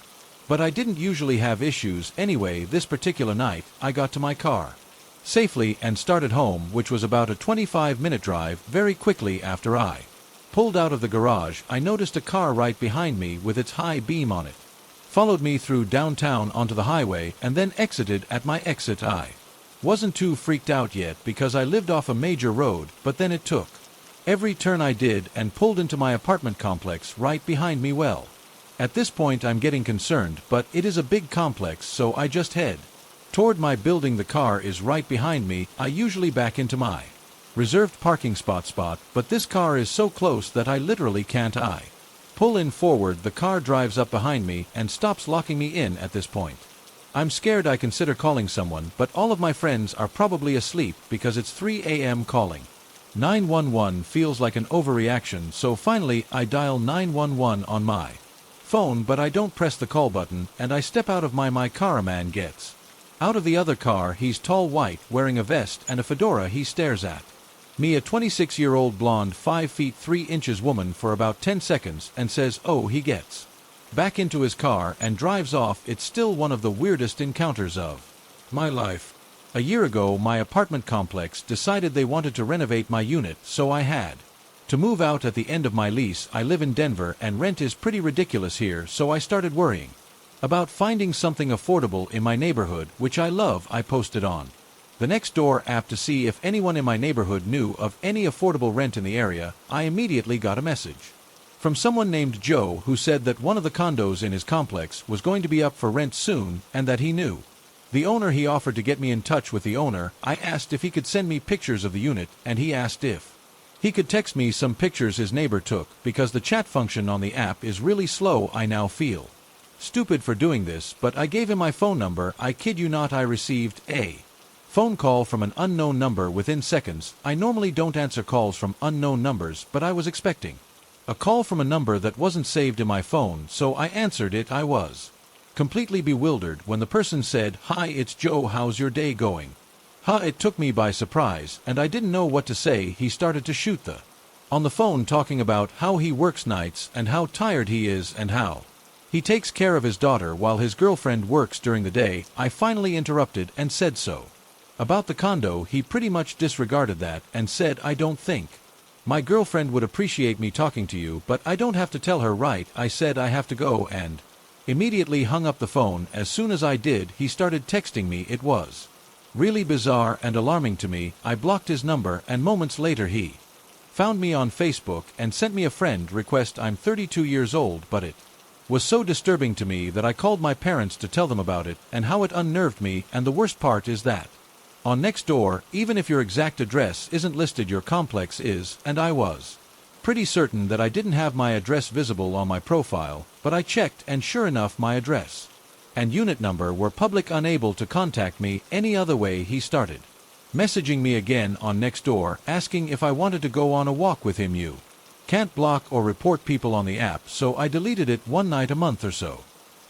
But I didn't usually have issues anyway. This particular night, I got to my car safely and started home, which was about a 25-minute drive. Very quickly after I pulled out of the garage, I noticed a car right behind me with its high beam on it. Followed me through downtown onto the highway and then exited at my exit. I wasn't too freaked out yet because I lived off a major road, but then it took every turn I did and pulled into my apartment complex right behind me. Well, at this point I'm getting concerned, but it is a big complex, so I just head toward my building. The car is right behind me. I usually back into my reserved parking spot, but this car is so close that I literally can't. I pull in forward, the car drives up behind me and stops, locking me in. At this point, I'm scared. I consider calling someone, but all of my friends are probably asleep because it's 3 a.m. Calling 911 feels like an overreaction, so finally I dial 911 on my phone, but I don't press the call button, and I step out of my car. A man gets out of the other car. He's tall, white, wearing a vest and a fedora. He stares at me, a 26-year-old blonde, 5 feet 3 inches woman, for about 10 seconds and says, "Oh." He gets back into his car and drives off. It's still one of the weirdest encounters of my life. A year ago, my apartment complex decided they wanted to renovate my unit, so I had to move out at the end of my lease. I live in Denver and rent is pretty ridiculous here, so I started worrying about finding something affordable in my neighborhood, which I love. I posted on the Nextdoor app to see if anyone in my neighborhood knew of any affordable rent in the area. I immediately got a message from someone named Joe who said that one of the condos in his complex was going to be up for rent soon and that he knew the owner. He offered to get me in touch with the owner. I asked if he could send me pictures of the unit, and he asked if he could text me some pictures his neighbor took, because the chat function on the app is really slow. I now feel stupid for doing this, but I gave him my phone number. I kid you not, I received a phone call from an unknown number within seconds. I normally don't answer calls from unknown numbers, but I was expecting a call from a number that wasn't saved in my phone, so I answered it. I was completely bewildered when the person said, "Hi, it's Joe. How's your day going?" It took me by surprise, and I didn't know what to say. He started to shoot the on the phone, talking about how he works nights and how tired he is and how he takes care of his daughter while his girlfriend works during the day. I finally interrupted and said so. About the condo, he pretty much disregarded that and said, "I don't think my girlfriend would appreciate me talking to you, but I don't have to tell her, right?" I said I have to go and immediately hung up the phone. As soon as I did, he started texting me. It was really bizarre and alarming to me. I blocked his number, and moments later he found me on Facebook and sent me a friend request. I'm 32 years old, but it was so disturbing to me that I called my parents to tell them about it and how it unnerved me. And the worst part is that on Nextdoor, even if your exact address isn't listed, your complex is, and I was pretty certain that I didn't have my address visible on my profile, but I checked, and sure enough, my address and unit number were public. Unable to contact me any other way, he started messaging me again on Nextdoor, asking if I wanted to go on a walk with him. You can't block or report people on the app, so I deleted it one night a month or so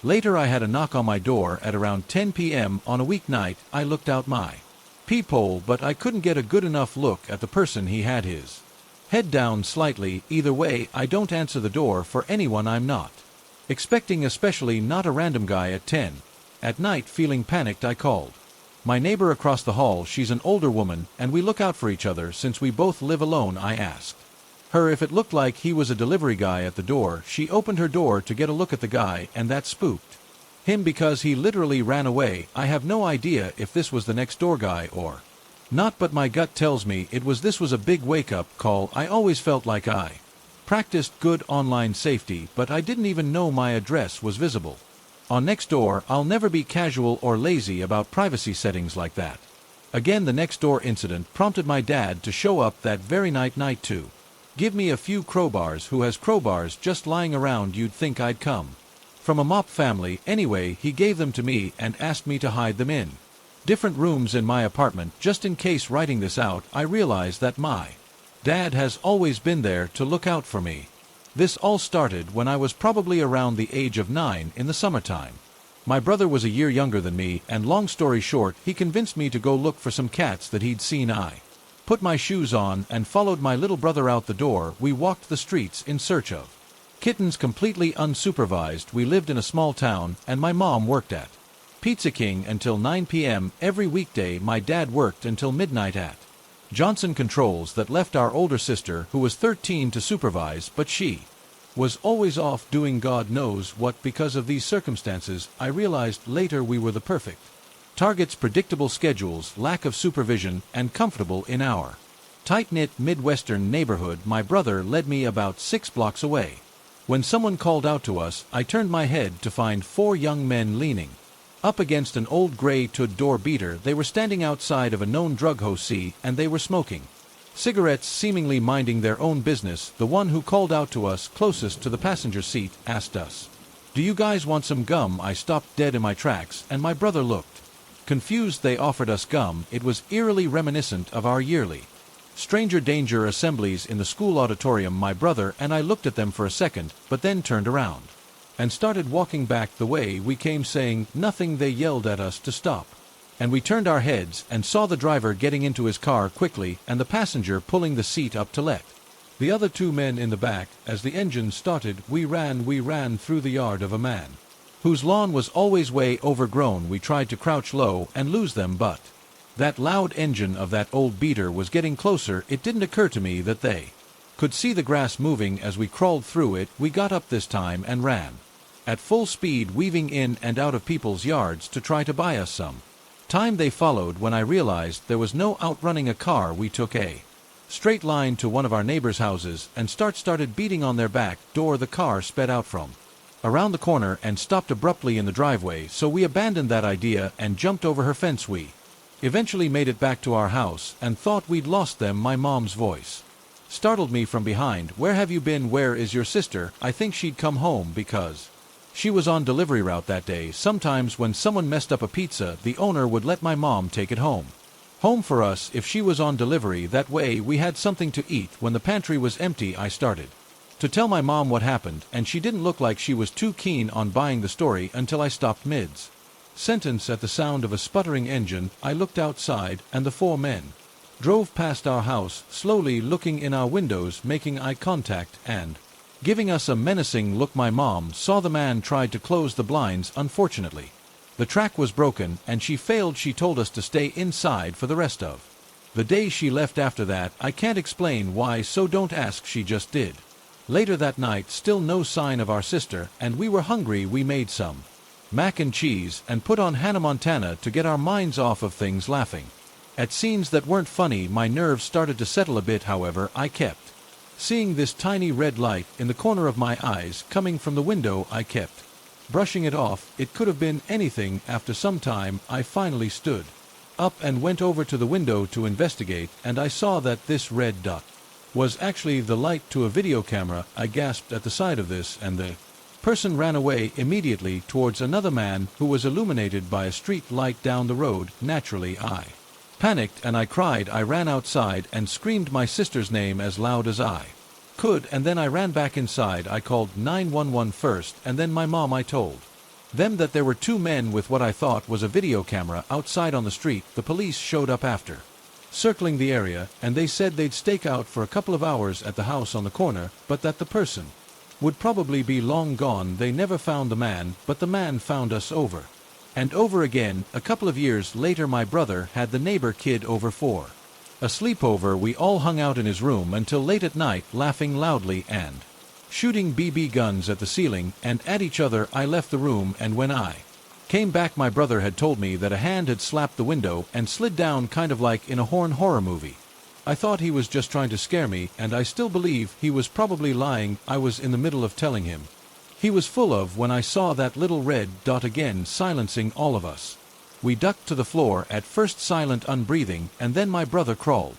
later. I had a knock on my door at around 10 p.m. on a weeknight. I looked out my peephole, but I couldn't get a good enough look at the person. He had his head down slightly. Either way, I don't answer the door for anyone I'm not expecting, especially not a random guy at 10 at night. Feeling panicked, I called my neighbor across the hall. She's an older woman, and we look out for each other since we both live alone. I asked her if it looked like he was a delivery guy at the door. She opened her door to get a look at the guy, and that spooked him because he literally ran away. I have no idea if this was the Nextdoor guy or not, but my gut tells me it was. This was a big wake-up call. I always felt like I practiced good online safety, but I didn't even know my address was visible on Nextdoor. I'll never be casual or lazy about privacy settings like that again. The Nextdoor incident prompted my dad to show up that very night to give me a few crowbars. Who has crowbars just lying around? You'd think I'd come from a mop family. Anyway, he gave them to me and asked me to hide them in different rooms in my apartment. Just in case. Writing this out, I realize that my dad has always been there to look out for me. This all started when I was probably around the age of 9 in the summertime. My brother was a year younger than me, and long story short, he convinced me to go look for some cats that he'd seen. I put my shoes on and followed my little brother out the door. We walked the streets in search of kittens, completely unsupervised. We lived in a small town, and my mom worked at Pizza King until 9 p.m. every weekday. My dad worked until midnight at Johnson Controls. That left our older sister, who was 13, to supervise, but she was always off doing God knows what. Because of these circumstances, I realized later we were the perfect targets: predictable schedules, lack of supervision, and comfortable in our tight-knit Midwestern neighborhood. My brother led me about 6 blocks away. When someone called out to us, I turned my head to find 4 young men leaning up against an old gray Tood door beater. They were standing outside of a known drug house, and they were smoking cigarettes, seemingly minding their own business. The one who called out to us, closest to the passenger seat, asked us, "Do you guys want some gum?" I stopped dead in my tracks, and my brother looked confused. They offered us gum. It was eerily reminiscent of our yearly stranger danger assemblies in the school auditorium. My brother and I looked at them for a second, but then turned around and started walking back the way we came, saying nothing. They yelled at us to stop, and we turned our heads and saw the driver getting into his car quickly and the passenger pulling the seat up to let the other 2 men in the back. As the engine started, we ran through the yard of a man whose lawn was always way overgrown. We tried to crouch low and lose them, but that loud engine of that old beater was getting closer. It didn't occur to me that they could see the grass moving as we crawled through it. We got up this time and ran at full speed, weaving in and out of people's yards to try to buy us some time. They followed. When I realized there was no outrunning a car, we took a straight line to one of our neighbors' houses and started beating on their back door. The car sped out from around the corner and stopped abruptly in the driveway, so we abandoned that idea and jumped over her fence. We eventually made it back to our house and thought we'd lost them. My mom's voice startled me from behind. "Where have you been? Where is your sister?" I think she'd come home because she was on delivery route that day. Sometimes when someone messed up a pizza, the owner would let my mom take it home for us if she was on delivery. That way we had something to eat when the pantry was empty. I started to tell my mom what happened, and she didn't look like she was too keen on buying the story until I stopped mid-sentence at the sound of a sputtering engine. I looked outside, and the 4 men drove past our house, slowly looking in our windows, making eye contact, and giving us a menacing look. My mom saw the man tried to close the blinds. Unfortunately, the track was broken, and she failed. She told us to stay inside for the rest of the day. She left after that. I can't explain why, so don't ask. She just did. Later that night, still no sign of our sister, and we were hungry. We made some mac and cheese and put on Hannah Montana to get our minds off of things, laughing at scenes that weren't funny. My nerves started to settle a bit, however. I kept seeing this tiny red light in the corner of my eyes coming from the window. I kept brushing it off. It could have been anything. After some time, I finally stood up and went over to the window to investigate, and I saw that this red dot was actually the light to a video camera. I gasped at the sight of this, and the person ran away immediately towards another man who was illuminated by a street light down the road. Naturally, I panicked and I cried. I ran outside and screamed my sister's name as loud as I could, and then I ran back inside. I called 911 first, and then my mom. I told them that there were 2 men with what I thought was a video camera outside on the street. The police showed up after circling the area, and they said they'd stake out for a couple of hours at the house on the corner, but that the person would probably be long gone. They never found the man, but the man found us over and over again. A couple of years later, my brother had the neighbor kid over for a sleepover. We all hung out in his room until late at night, laughing loudly and shooting BB guns at the ceiling and at each other. I left the room, and when I came back, my brother had told me that a hand had slapped the window and slid down, kind of like in a horror movie. I thought he was just trying to scare me, and I still believe he was probably lying. I was in the middle of telling him he was full of when I saw that little red dot again, silencing all of us. We ducked to the floor, at first silent, unbreathing, and then my brother crawled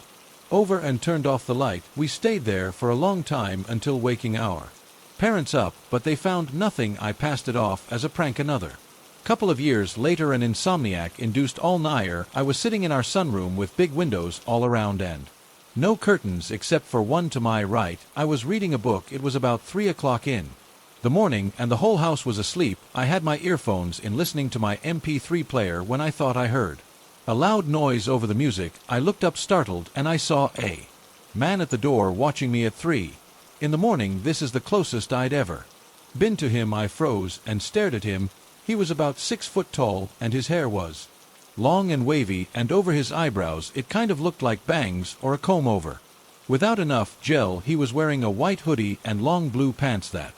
over and turned off the light. We stayed there for a long time until waking our parents up, but they found nothing. I passed it off as a prank. Another couple of years later, an insomniac induced all-nighter. I was sitting in our sunroom with big windows all around, and No curtains except for one to my right. I was reading a book. It was about 3 o'clock in the morning, and the whole house was asleep. I had my earphones in listening to my MP3 player when I thought I heard a loud noise over the music. I looked up startled, and I saw a man at the door watching me at 3 in the morning. This is the closest I'd ever been to him. I froze and stared at him. He was about 6 foot tall, and his hair was long and wavy, and over his eyebrows it kind of looked like bangs or a comb over. Without enough gel, he was wearing a white hoodie and long blue pants that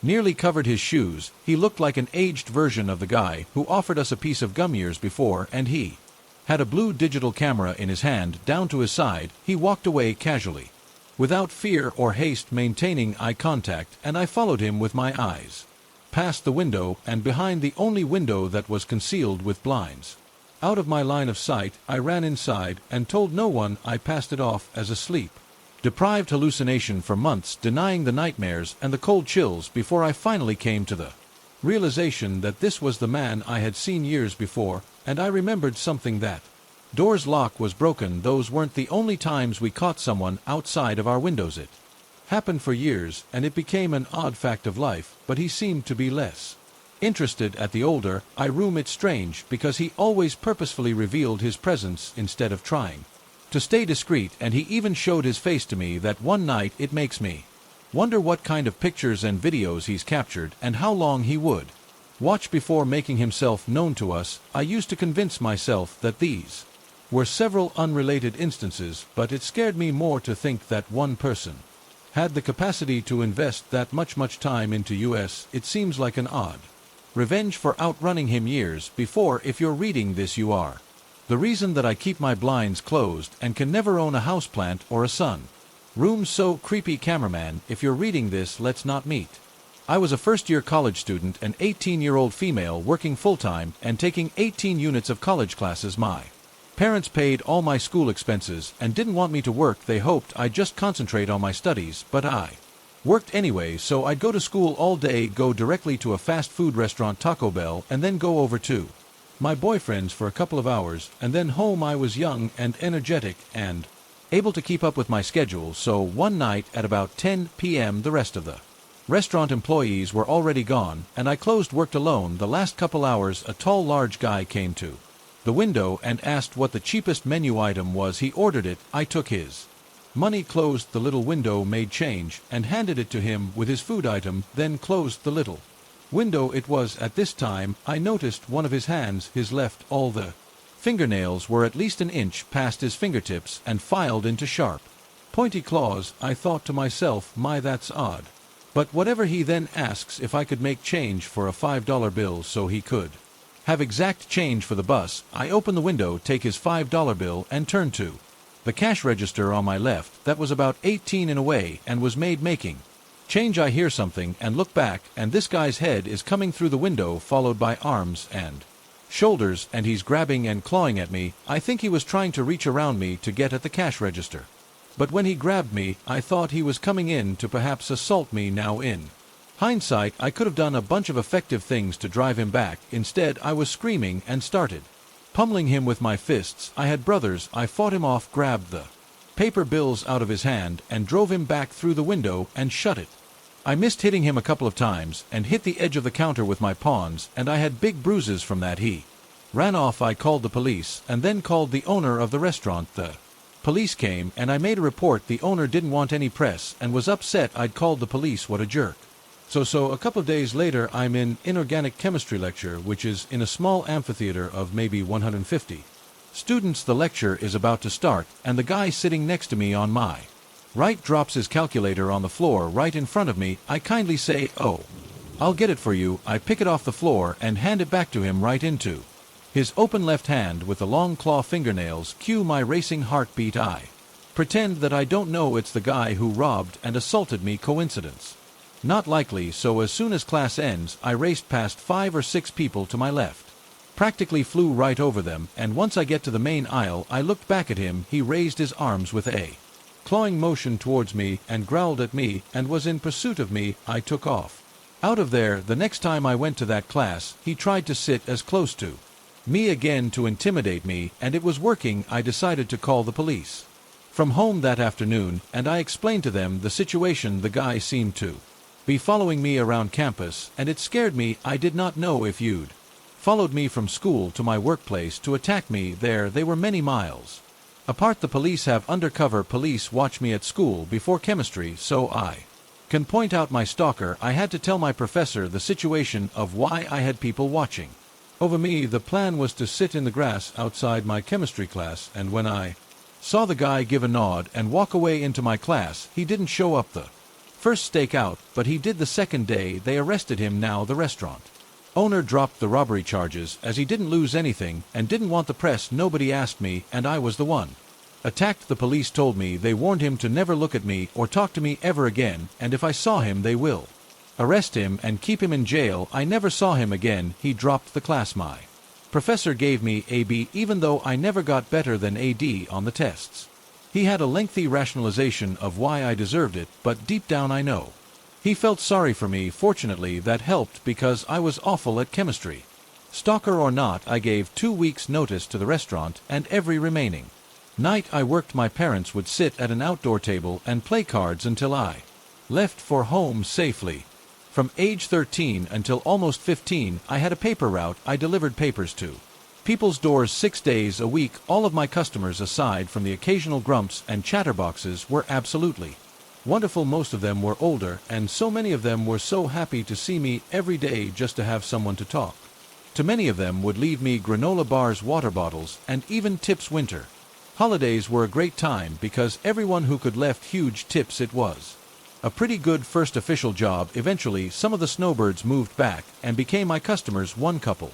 nearly covered his shoes. He looked like an aged version of the guy who offered us a piece of gum years before, and he had a blue digital camera in his hand down to his side. He walked away casually, without fear or haste, maintaining eye contact, and I followed him with my eyes past the window and behind the only window that was concealed with blinds. Out of my line of sight, I ran inside and told no one. I passed it off as a sleep-deprived hallucination for months, denying the nightmares and the cold chills before I finally came to the realization that this was the man I had seen years before, and I remembered something. That door's lock was broken. Those weren't the only times we caught someone outside of our windows. It happened for years, and it became an odd fact of life, but he seemed to be less interested at the older I room. It's strange because he always purposefully revealed his presence instead of trying to stay discreet, and he even showed his face to me that one night. It makes me wonder what kind of pictures and videos he's captured and how long he would watch before making himself known to us. I used to convince myself that these were several unrelated instances, but it scared me more to think that one person had the capacity to invest that much time into us. It seems like an odd revenge for outrunning him years before. If you're reading this, you are the reason that I keep my blinds closed and can never own a houseplant or a sun room. So creepy. Cameraman, if you're reading this, let's not meet. I was a first-year college student, an 18-year-old female working full-time and taking 18 units of college classes. My parents paid all my school expenses and didn't want me to work. They hoped I'd just concentrate on my studies, but I worked anyway. So I'd go to school all day, go directly to a fast food restaurant, Taco Bell, and then go over to my boyfriend's for a couple of hours, and then home. I was young and energetic and able to keep up with my schedule. So one night at about 10 p.m. the rest of the restaurant employees were already gone, and I worked alone. The last couple hours, a tall, large guy came to the window and asked what the cheapest menu item was. He ordered it. I took his money, closed the little window, made change, and handed it to him with his food item, then closed the little window. It was at this time I noticed one of his hands, his left. All the fingernails were at least an inch past his fingertips and filed into sharp, pointy claws. I thought to myself, my, that's odd. But whatever. He then asks if I could make change for a $5 bill so he could have exact change for the bus. I open the window, take his $5 bill, and turn to the cash register on my left that was about 18 in a way and was making change. I hear something and look back, and this guy's head is coming through the window, followed by arms and shoulders, and he's grabbing and clawing at me. I think he was trying to reach around me to get at the cash register, but when he grabbed me, I thought he was coming in to perhaps assault me. Now, in hindsight, I could have done a bunch of effective things to drive him back. Instead, I was screaming and started pummeling him with my fists. I had brothers. I fought him off, grabbed the paper bills out of his hand, and drove him back through the window and shut it. I missed hitting him a couple of times and hit the edge of the counter with my pawns, and I had big bruises from that. He ran off. I called the police and then called the owner of the restaurant. The police came and I made a report. The owner didn't want any press and was upset I'd called the police. What a jerk. So a couple of days later, I'm in inorganic chemistry lecture, which is in a small amphitheater of maybe 150 students. The lecture is about to start, and the guy sitting next to me on my right drops his calculator on the floor right in front of me. I kindly say, "Oh, I'll get it for you." I pick it off the floor and hand it back to him right into his open left hand with the long claw fingernails. Cue my racing heartbeat. I pretend that I don't know it's the guy who robbed and assaulted me. Coincidence? Not likely. So as soon as class ends, I raced past 5 or 6 people to my left, practically flew right over them, and once I get to the main aisle, I looked back at him. He raised his arms with a clawing motion towards me and growled at me and was in pursuit of me. I took off out of there. The next time I went to that class, he tried to sit as close to me again to intimidate me, and it was working. I decided to call the police. from home that afternoon, and I explained to them the situation. The guy seemed to be following me around campus, and it scared me. I did not know if you'd followed me from school to my workplace to attack me there. They were many miles apart. The police have undercover police watch me at school before chemistry, so I can point out my stalker. I had to tell my professor the situation of why I had people watching over me. The plan was to sit in the grass outside my chemistry class, and when I saw the guy give a nod and walk away into my class, he didn't show up the first stakeout, but he did the second day. They arrested him. Now the restaurant owner dropped the robbery charges as he didn't lose anything and didn't want the press. Nobody asked me, and I was the one attacked. The police told me they warned him to never look at me or talk to me ever again, and if I saw him they will arrest him and keep him in jail. I never saw him again. He dropped the class. My professor gave me a B even though I never got better than a D on the tests. He had a lengthy rationalization of why I deserved it, but deep down I know he felt sorry for me. Fortunately that helped because I was awful at chemistry. Stalker or not, I gave 2 weeks notice to the restaurant, and every remaining night I worked my parents would sit at an outdoor table and play cards until I left for home safely. From age 13 until almost 15, I had a paper route. I delivered papers to people's doors 6 days a week. All of my customers, aside from the occasional grumps and chatterboxes, were absolutely wonderful. Most of them were older, and so many of them were so happy to see me every day just to have someone to talk to. Many of them would leave me granola bars, water bottles, and even tips. Winter holidays were a great time because everyone who could left huge tips. It was a pretty good first official job. Eventually, some of the snowbirds moved back and became my customers. One couple,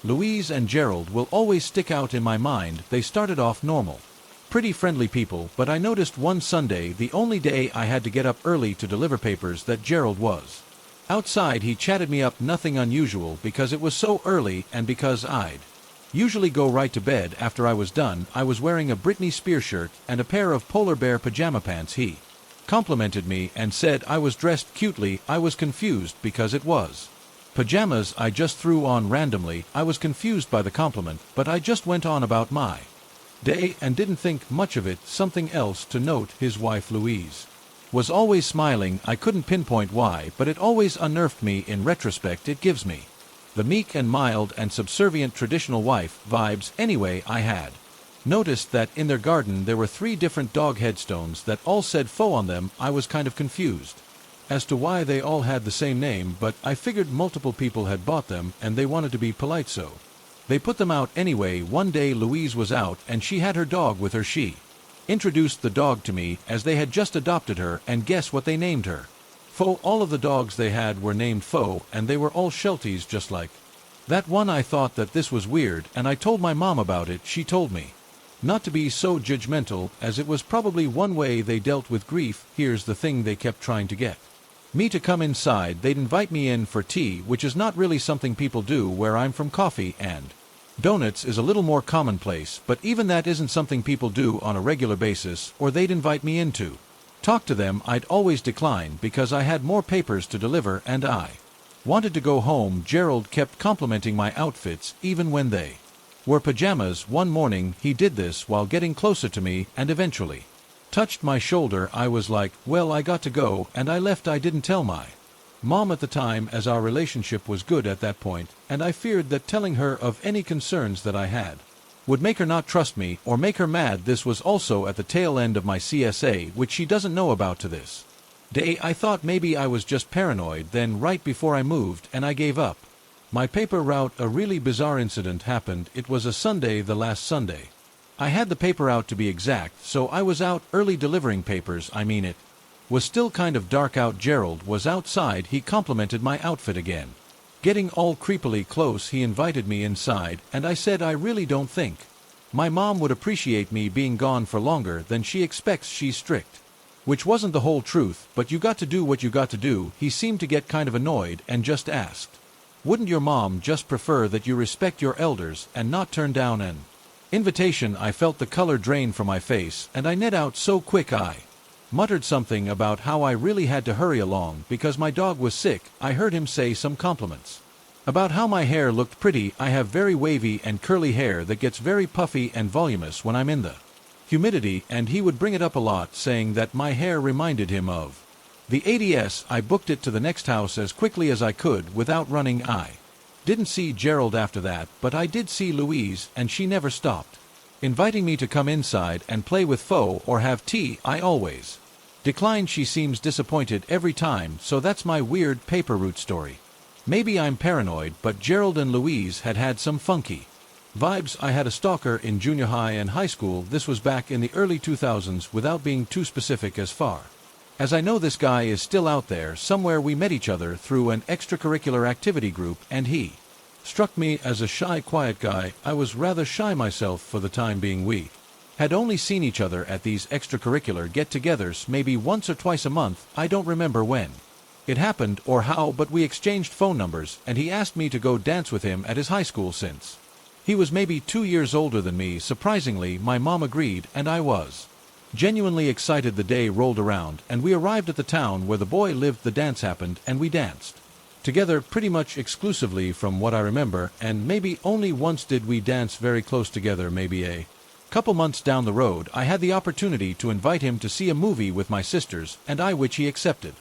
Louise and Gerald, will always stick out in my mind. They started off normal, pretty friendly people, but I noticed one Sunday, the only day I had to get up early to deliver papers, that Gerald was outside. He chatted me up. Nothing unusual because it was so early and because I'd usually go right to bed after I was done. I was wearing a Britney Spears shirt and a pair of polar bear pajama pants. He complimented me and said I was dressed cutely. I was confused because it was pajamas I just threw on randomly. I was confused by the compliment, but I just went on about my day and didn't think much of it. Something else to note, his wife Louise was always smiling. I couldn't pinpoint why, but it always unnerved me. In retrospect, it gives me the meek and mild and subservient traditional wife vibes. Anyway, I had noticed that in their garden there were 3 different dog headstones that all said faux on them. I was kind of confused as to why they all had the same name, but I figured multiple people had bought them and they wanted to be polite, so they put them out anyway. One day Louise was out and she had her dog with her. She introduced the dog to me as they had just adopted her, and guess what they named her? Faux. All of the dogs they had were named Faux, and they were all Shelties just like that one. I thought that this was weird and I told my mom about it. She told me not to be so judgmental, as it was probably one way they dealt with grief. Here's the thing, they kept trying to get me to come inside. They'd invite me in for tea, which is not really something people do where I'm from. Coffee and donuts is a little more commonplace, but even that isn't something people do on a regular basis. Or they'd invite me in to talk to them. I'd always decline because I had more papers to deliver and I wanted to go home. Gerald kept complimenting my outfits even when they were pajamas. One morning he did this while getting closer to me and eventually touched my shoulder. I was like, well, I got to go, and I left. I didn't tell my mom at the time, as our relationship was good at that point, and I feared that telling her of any concerns that I had would make her not trust me or make her mad. This was also at the tail end of my CSA, which she doesn't know about to this day. I thought maybe I was just paranoid. Then right before I moved and I gave up my paper route, a really bizarre incident happened. It was a Sunday, the last Sunday I had the paper out to be exact, so I was out early delivering papers. I mean, it was still kind of dark out. Gerald was outside. He complimented my outfit again. Getting all creepily close, he invited me inside, and I said I really don't think my mom would appreciate me being gone for longer than she expects. She's strict. Which wasn't the whole truth, but you got to do what you got to do. He seemed to get kind of annoyed and just asked, wouldn't your mom just prefer that you respect your elders and not turn down an invitation? I felt the color drain from my face, and I knit out so quick I muttered something about how I really had to hurry along because my dog was sick. I heard him say some compliments about how my hair looked pretty. I have very wavy and curly hair that gets very puffy and voluminous when I'm in the humidity, and he would bring it up a lot, saying that my hair reminded him of the ADS. I booked it to the next house as quickly as I could without running. I didn't see Gerald after that, but I did see Louise, and she never stopped inviting me to come inside and play with Foe or have tea. I always declined. She seems disappointed every time, so that's my weird paper route story. Maybe I'm paranoid, but Gerald and Louise had some funky vibes. I had a stalker in junior high and high school. This was back in the early 2000s, without being too specific as far as I know. This guy is still out there somewhere. We met each other through an extracurricular activity group, and he struck me as a shy, quiet guy. I was rather shy myself for the time being. We had only seen each other at these extracurricular get-togethers maybe once or twice a month. I don't remember when it happened or how, but we exchanged phone numbers, and he asked me to go dance with him at his high school. Since he was maybe 2 years older than me, surprisingly, my mom agreed, and I was genuinely excited. The day rolled around, and we arrived at the town where the boy lived. The dance happened, and we danced together pretty much exclusively from what I remember, and maybe only once did we dance very close together. Maybe a couple months down the road, I had the opportunity to invite him to see a movie with my sisters and I, which he accepted.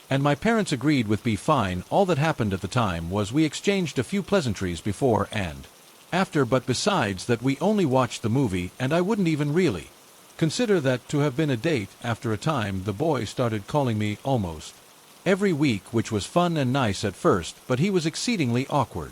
And my parents agreed with. Be fine. All that happened at the time was we exchanged a few pleasantries before and after, but besides that we only watched the movie, and I wouldn't even really consider that to have been a date. After a time, the boy started calling me almost every week, which was fun and nice at first, but he was exceedingly awkward.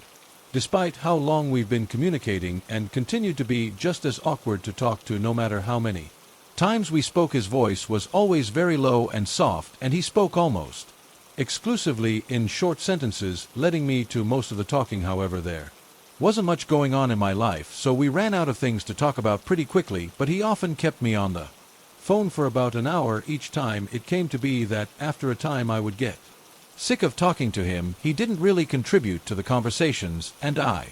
Despite how long we've been communicating, and continued to be just as awkward to talk to. No matter how many times we spoke, his voice was always very low and soft, and he spoke almost exclusively in short sentences, letting me to most of the talking. However, there wasn't much going on in my life, so we ran out of things to talk about pretty quickly, but he often kept me on the phone for about an hour each time. It came to be that after a time I would get sick of talking to him. He didn't really contribute to the conversations, and I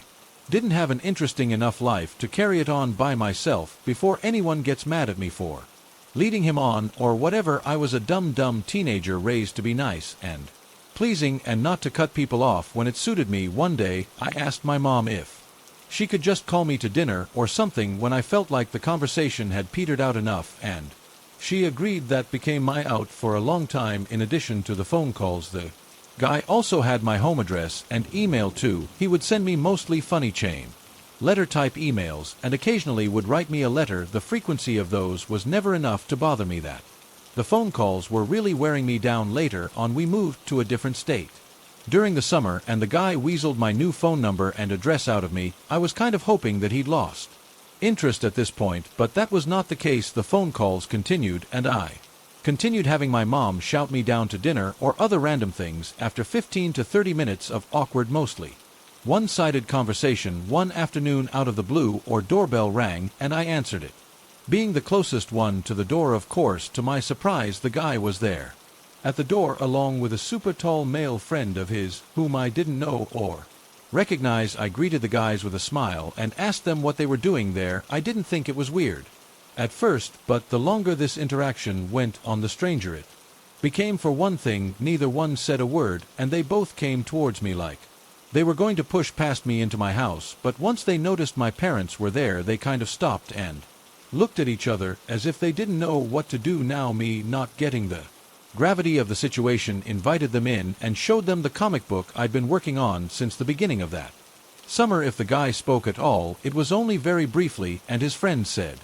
didn't have an interesting enough life to carry it on by myself. Before anyone gets mad at me for leading him on or whatever, I was a dumb teenager raised to be nice and pleasing and not to cut people off when it suited me. One day, I asked my mom if she could just call me to dinner or something when I felt like the conversation had petered out enough, and she agreed. That became my out for a long time. In addition to the phone calls, the guy also had my home address and email too. He would send me mostly funny chain letter type emails, and occasionally would write me a letter. The frequency of those was never enough to bother me. That the phone calls were really wearing me down. Later on, we moved to a different state during the summer, and the guy weaseled my new phone number and address out of me. I was kind of hoping that he'd lost interest at this point, but that was not the case. The phone calls continued, and I continued having my mom shout me down to dinner or other random things. After 15 to 30 minutes of awkward, mostly one-sided conversation, one afternoon out of the blue, our doorbell rang, and I answered it. Being the closest one to the door, of course, to my surprise, the guy was there at the door along with a super tall male friend of his whom I didn't know or recognize. I greeted the guys with a smile and asked them what they were doing there. I didn't think it was weird at first, but the longer this interaction went on, the stranger it became. For one thing, neither one said a word, and they both came towards me like they were going to push past me into my house, but once they noticed my parents were there, they kind of stopped and looked at each other as if they didn't know what to do now. Me, not getting the gravity of the situation, invited them in and showed them the comic book I'd been working on since the beginning of that summer. If the guy spoke at all, it was only very briefly, and his friend said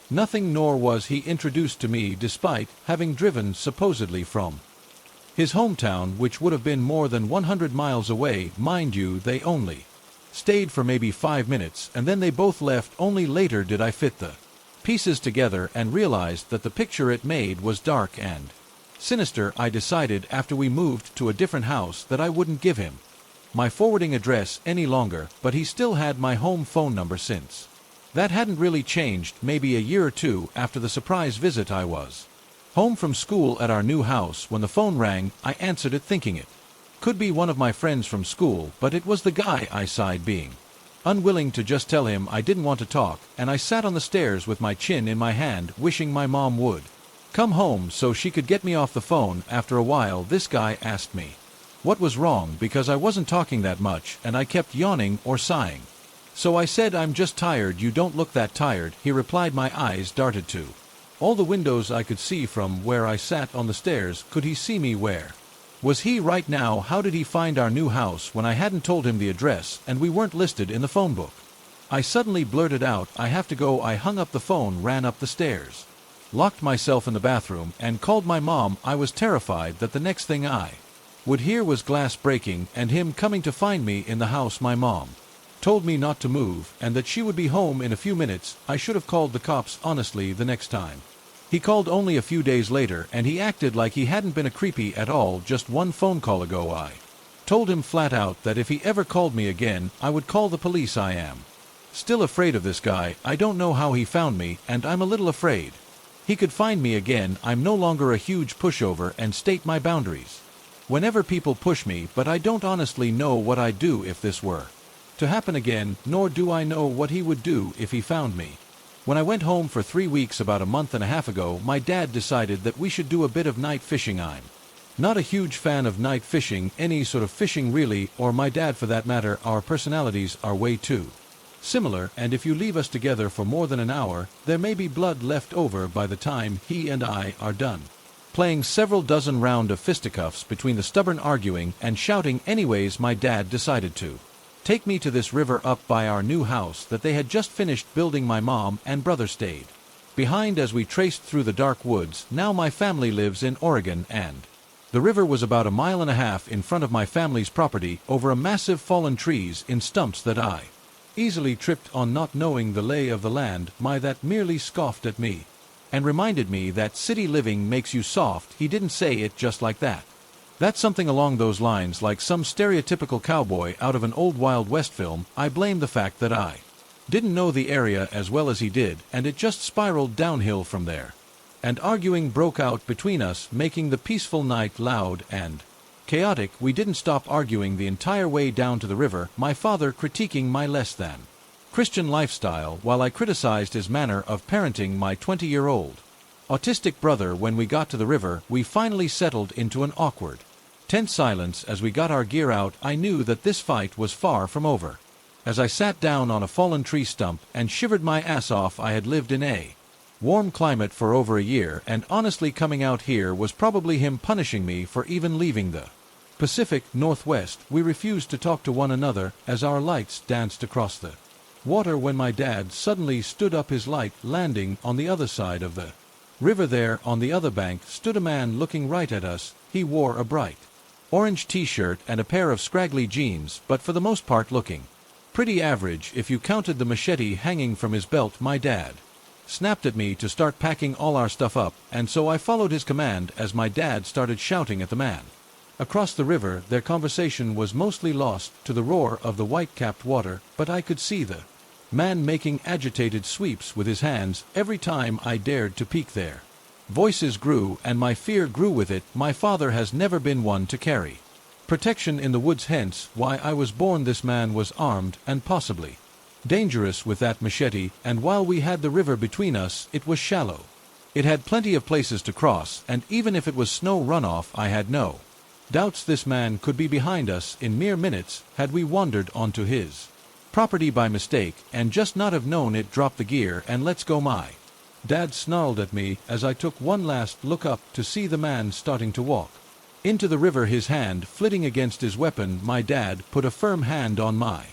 nothing, nor was he introduced to me, despite having driven supposedly from his hometown, which would have been more than 100 miles away. Mind you, they only stayed for maybe 5 minutes, and then they both left. Only later did I fit the pieces together and realized that the picture it made was dark and sinister. I decided after we moved to a different house that I wouldn't give him my forwarding address any longer, but he still had my home phone number. Since that hadn't really changed. Maybe a year or two after the surprise visit, I was home from school at our new house when the phone rang. I answered it thinking it could be one of my friends from school, but it was the guy. I sighed, being unwilling to just tell him I didn't want to talk, and I sat on the stairs with my chin in my hand, wishing my mom would come home so she could get me off the phone. After a while, this guy asked me what was wrong, because I wasn't talking that much, and I kept yawning or sighing. So I said, "I'm just tired." "You don't look that tired," he replied. My eyes darted to all the windows I could see from where I sat on the stairs. Could he see me? Where was he right now? How did he find our new house when I hadn't told him the address and we weren't listed in the phone book? I suddenly blurted out, "I have to go." I hung up the phone, ran up the stairs, locked myself in the bathroom, and called my mom. I was terrified that the next thing I would hear was glass breaking and him coming to find me in the house. My mom told me not to move and that she would be home in a few minutes. I should have called the cops, honestly, the next time. He called only a few days later, and he acted like he hadn't been a creepy at all. Just one phone call ago I told him flat out that if he ever called me again, I would call the police. I am still afraid of this guy. I don't know how he found me, and I'm a little afraid he could find me again. I'm no longer a huge pushover and state my boundaries whenever people push me, but I don't honestly know what I'd do if this were to happen again, nor do I know what he would do if he found me. When I went home for 3 weeks about a month and a half ago, my dad decided that we should do a bit of night fishing. I'm not a huge fan of night fishing, any sort of fishing really, or my dad for that matter. Our personalities are way too similar, and if you leave us together for more than an hour, there may be blood left over by the time he and I are done playing several dozen rounds of fisticuffs between the stubborn arguing and shouting. Anyways, my dad decided to take me to this river up by our new house that they had just finished building. My mom and brother stayed behind as we traced through the dark woods. Now my family lives in Oregon, and the river was about 1.5 miles in front of my family's property, over a massive fallen trees in stumps that I easily tripped on, not knowing the lay of the land. My that merely scoffed at me and reminded me that city living makes you soft. He didn't say it just like that. That's something along those lines, like some stereotypical cowboy out of an old Wild West film. I blame the fact that I didn't know the area as well as he did, and it just spiraled downhill from there. And arguing broke out between us, making the peaceful night loud and chaotic. We didn't stop arguing the entire way down to the river, my father critiquing my less than Christian lifestyle while I criticized his manner of parenting my 20-year-old autistic brother. When we got to the river, we finally settled into an awkward, tense silence as we got our gear out. I knew that this fight was far from over as I sat down on a fallen tree stump and shivered my ass off. I had lived in a warm climate for over a year, and honestly coming out here was probably him punishing me for even leaving the Pacific Northwest. We refused to talk to one another as our lights danced across the water when my dad suddenly stood up, his light landing on the other side of the river. There on the other bank stood a man looking right at us. He wore a bright orange t-shirt and a pair of scraggly jeans, but for the most part looking pretty average if you counted the machete hanging from his belt. My dad snapped at me to start packing all our stuff up, and so I followed his command as my dad started shouting at the man across the river. Their conversation was mostly lost to the roar of the white-capped water, but I could see the man making agitated sweeps with his hands every time I dared to peek there. Voices grew, and my fear grew with it. My father has never been one to carry protection in the woods, hence why I was born. This man was armed and possibly dangerous with that machete, and while we had the river between us, it was shallow. It had plenty of places to cross, and even if it was snow runoff, I had no doubts this man could be behind us in mere minutes had we wandered onto his property by mistake and just not have known it. Drop the gear and let's go. My dad snarled at me as I took one last look up to see the man starting to walk into the river, his hand flitting against his weapon. My dad put a firm hand on my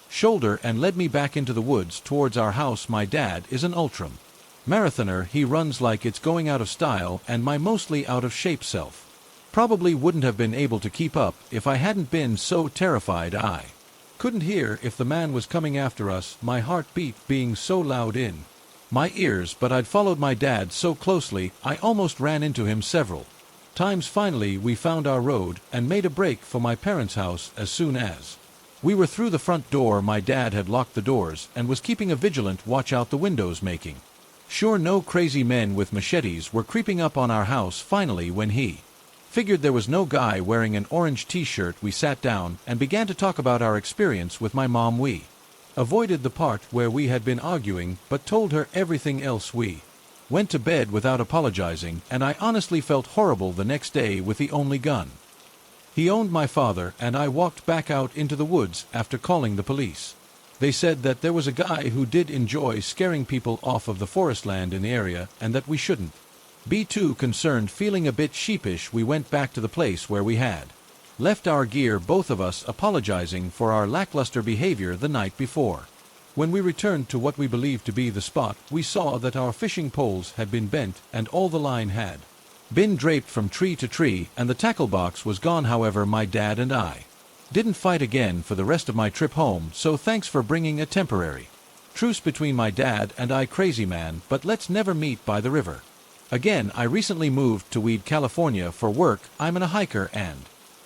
shoulder and led me back into the woods towards our house. My dad is an ultra marathoner. He runs like it's going out of style, and my mostly out of shape self probably wouldn't have been able to keep up if I hadn't been so terrified. I couldn't hear if the man was coming after us, my heartbeat being so loud in my ears, but I'd followed my dad so closely I almost ran into him several times. Finally we found our road and made a break for my parents' house. As soon as we were through the front door, my dad had locked the doors and was keeping a vigilant watch out the windows, making sure no crazy men with machetes were creeping up on our house. Finally, when he figured there was no guy wearing an orange t-shirt, we sat down and began to talk about our experience with my mom. We avoided the part where we had been arguing, but told her everything else. We went to bed without apologizing, and I honestly felt horrible the next day with the only gun he owned, my father, and I walked back out into the woods after calling the police. They said that there was a guy who did enjoy scaring people off of the forest land in the area and that we shouldn't be too concerned. Feeling a bit sheepish, we went back to the place where we had left our gear, both of us apologizing for our lackluster behavior the night before. When we returned to what we believed to be the spot, we saw that our fishing poles had been bent and all the line had been draped from tree to tree, and the tackle box was gone. However, my dad and I didn't fight again for the rest of my trip home, so thanks for bringing a temporary truce between my dad and I. Crazy man, but let's never meet by the river again. I recently moved to Weed, California for work. I'm a hiker and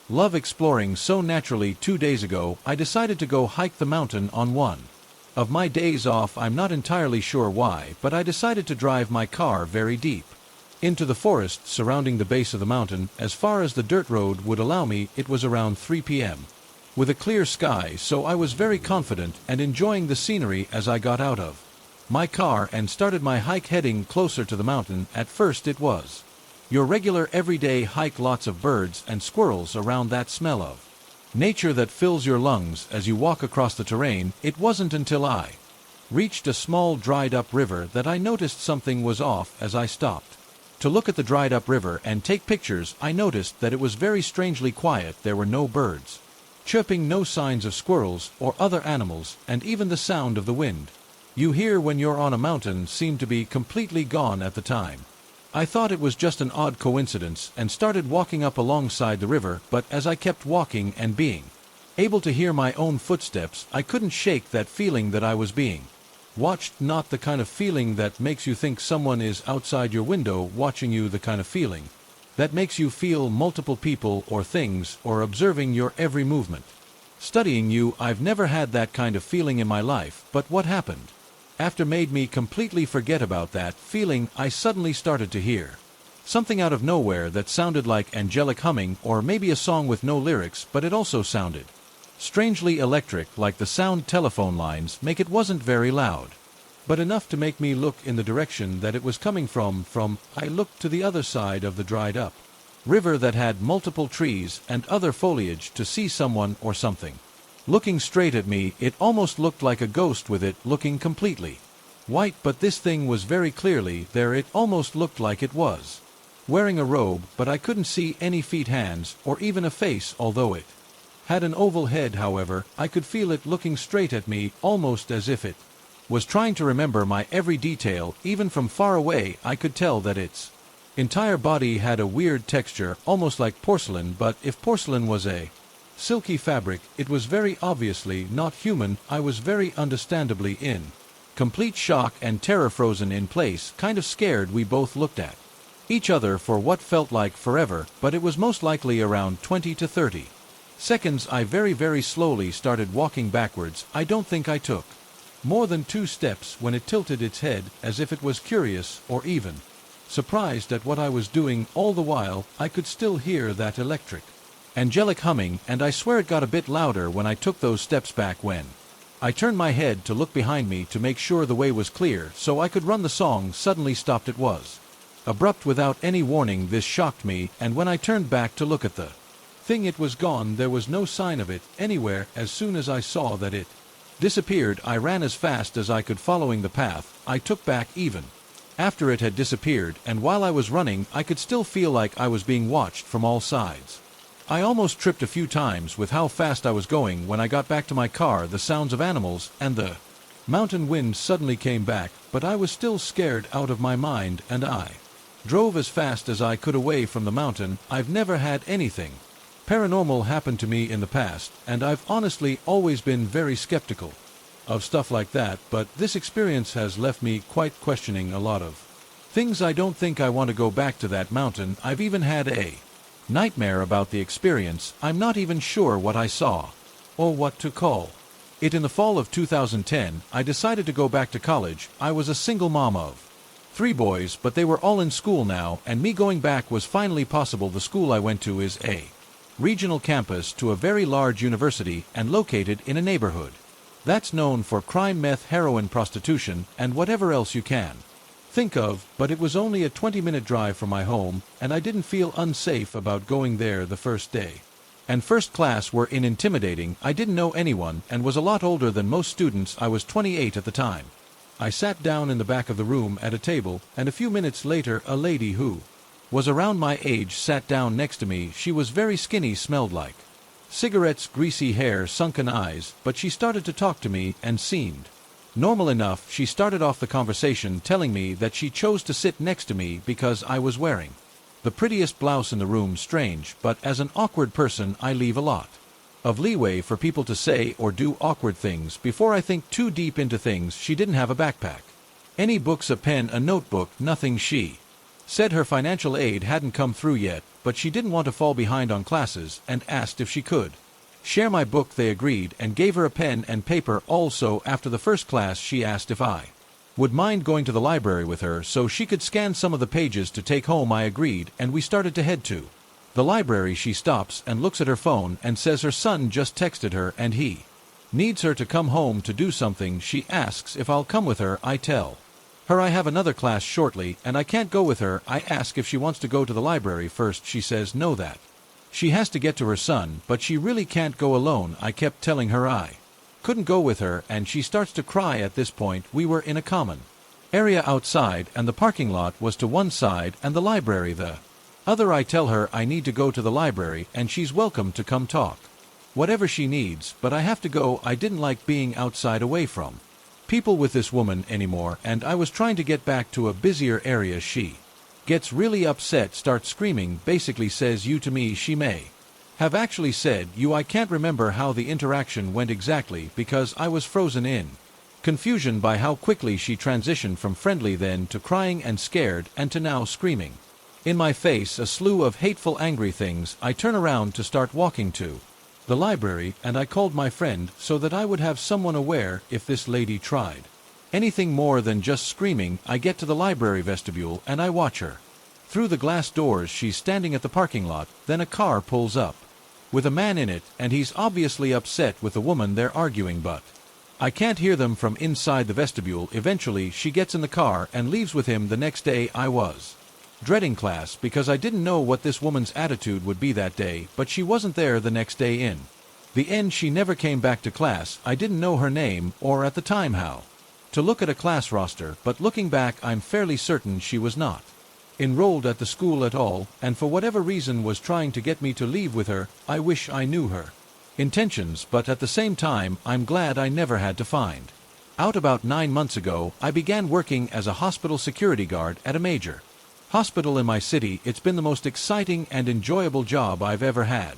love exploring, so naturally 2 days ago I decided to go hike the mountain on one of my days off. I'm not entirely sure why, but I decided to drive my car very deep into the forest surrounding the base of the mountain as far as the dirt road would allow me. It was around 3 p.m. with a clear sky, so I was very confident and enjoying the scenery as I got out of my car and started my hike heading closer to the mountain. At first it was your regular everyday hike, lots of birds and squirrels around, that smell of nature that fills your lungs as you walk across the terrain. It wasn't until I reached a small dried up river that I noticed something was off. As I stopped to look at the dried up river and take pictures, I noticed that it was very strangely quiet. There were no birds chirping, no signs of squirrels or other animals, and even the sound of the wind you hear when you're on a mountain seemed to be completely gone at the time. I thought it was just an odd coincidence and started walking up alongside the river, but as I kept walking and being able to hear my own footsteps, I couldn't shake that feeling that I was being watched. Not the kind of feeling that makes you think someone is outside your window watching you, the kind of feeling that makes you feel multiple people or things or observing your every movement, studying you. I've never had that kind of feeling in my life, but what happened after made me completely forget about that feeling. I suddenly started to hear something out of nowhere that sounded like angelic humming or maybe a song with no lyrics, but it also sounded strangely electric, like the sound telephone lines make. It wasn't very loud, but enough to make me look in the direction that it was coming from. I looked to the other side of the dried up river that had multiple trees and other foliage to see someone or something looking straight at me. It almost looked like a ghost with it looking completely white, but this thing was very clearly there. It almost looked like it was wearing a robe, but I couldn't see any feet, hands, or even a face. Although it had an oval head, however, I could feel it looking straight at me, almost as if it was trying to remember my every detail. Even from far away I could tell that its entire body had a weird texture, almost like porcelain, but if porcelain was a silky fabric, it was very obviously not human. I was very understandably in complete shock and terror, frozen in place, kind of scared. We both looked at each other for what felt like forever, but it was most likely around 20 to 30 seconds. I very slowly started walking backwards. I don't think I took more than 2 steps when it tilted its head as if it was curious or even surprised at what I was doing. All the while I could still hear that electric angelic humming, and I swear it got a bit louder when I took those steps back. When I turned my head to look behind me to make sure the way was clear so I could run, the song suddenly stopped. It was abrupt, without any warning. This shocked me, and when I turned back to look at the thing, it was gone. There was no sign of it anywhere. As soon as I saw that it disappeared, I ran as fast as I could, following the path I took back even after it had disappeared, and while I was running I could still feel like I was being watched from all sides. I almost tripped a few times with how fast I was going. When I got back to my car, the sounds of animals and the mountain wind suddenly came back, but I was still scared out of my mind, and I drove as fast as I could away from the mountain. I've never had anything paranormal happen to me in the past, and I've honestly always been very skeptical of stuff like that, but this experience has left me quite questioning a lot of things. I don't think I want to go back to that mountain. I've even had a nightmare about the experience. I'm not even sure what I saw or what to call it. In the fall of 2010, I decided to go back to college. I was a single mom of 3 boys, but they were all in school now, and me going back was finally possible. The school I went to is a regional campus to a very large university and located in a neighborhood that's known for crime, meth, heroin, prostitution, and whatever else you can think of, but it was only a 20-minute drive from my home, and I didn't feel unsafe about going there the first day. And first class were intimidating. I didn't know anyone and was a lot older than most students. I was 28 at the time. I sat down in the back of the room at a table, and a few minutes later a lady who was around my age sat down next to me. She was very skinny, smelled like cigarettes, greasy hair, sunken eyes, but she started to talk to me and seemed normal enough. She started off the conversation telling me that she chose to sit next to me because I was wearing the prettiest blouse in the room. Strange, but as an awkward person I leave a lot of leeway for people to say or do awkward things before I think too deep into things. She didn't have a backpack, any books, a pen, a notebook, nothing. She said her financial aid hadn't come through yet, but she didn't want to fall behind on classes and asked if she could share my book. They agreed and gave her a pen and paper. Also, after the first class she asked if I would mind going to the library with her so she could scan some of the pages to take home. I agreed, and we started to head to the library. She stops and looks at her phone and says her son just texted her and he needs her to come home to do something. She asks if I'll come with her. I tell her I have another class shortly and I can't go with her. I ask if she wants to go to the library first. She says no, that she has to get to her son, but she really can't go alone. I kept telling her I couldn't go with her, and she starts to cry. At this point we were in a common area outside, and the parking lot was to one side and the library the other. I tell her I need to go to the library and she's welcome to come talk whatever she needs, but I have to go. I didn't like being outside away from people with this woman anymore, and I was trying to get back to a busier area. She gets really upset, starts screaming, basically says you to me. She may have actually said you. I can't remember how the interaction went exactly because I was frozen in confusion by how quickly she transitioned from friendly then to crying and scared and to now screaming in my face a slew of hateful, angry things. I turn around to start walking to the library, and I called my friend so that I would have someone aware if this lady tried anything more than just screaming. I get to the library vestibule and I watch her through the glass doors. She's standing at the parking lot. Then a car pulls up with a man in it, and he's obviously upset with the woman. They're arguing, but I can't hear them from inside the vestibule. Eventually she gets in the car and leaves with him. The next day I was dreading class because I didn't know what this woman's attitude would be that day, but she wasn't there the next day. In the end she never came back to class. I didn't know her name or at the time how to look at a class roster, but looking back I'm fairly certain she was not enrolled at the school at all, and for whatever reason was trying to get me to leave with her. I wish I knew her intentions, but at the same time I'm glad I never had to find out. About 9 months ago I began working as a hospital security guard at a major hospital in my city. It's been the most exciting and enjoyable job I've ever had.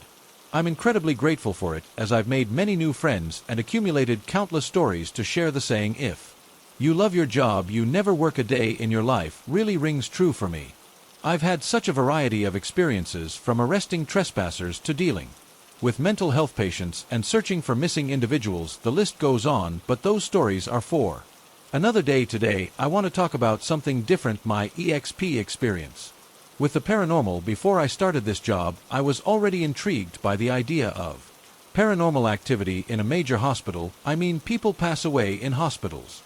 I'm incredibly grateful for it, as I've made many new friends and accumulated countless stories to share. The saying, if you love your job you never work a day in your life, really rings true for me. I've had such a variety of experiences, from arresting trespassers to dealing with mental health patients and searching for missing individuals. The list goes on, but those stories are for another day. Today I want to talk about something different, my EXP experience with the paranormal. Before I started this job I was already intrigued by the idea of paranormal activity in a major hospital. I mean, people pass away in hospitals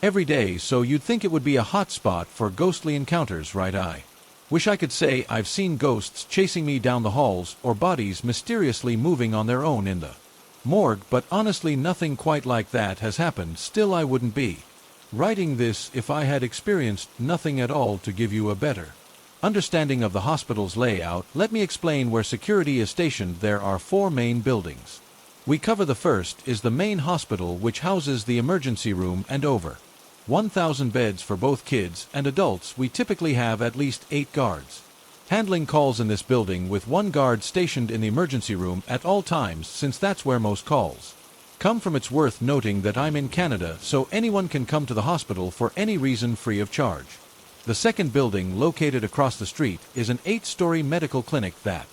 every day, so you'd think it would be a hot spot for ghostly encounters, right? I wish I could say I've seen ghosts chasing me down the halls or bodies mysteriously moving on their own in the morgue, but honestly nothing quite like that has happened. Still, I wouldn't be writing this if I had experienced nothing at all. To give you a better understanding of the hospital's layout, let me explain where security is stationed. There are 4 main buildings. We cover the first is the main hospital, which houses the emergency room and over 1,000 beds for both kids and adults. We typically have at least 8 guards handling calls in this building, with 1 guard stationed in the emergency room at all times, since that's where most calls come from. It's worth noting that I'm in Canada, so anyone can come to the hospital for any reason free of charge. The second building, located across the street, is an 8-story medical clinic that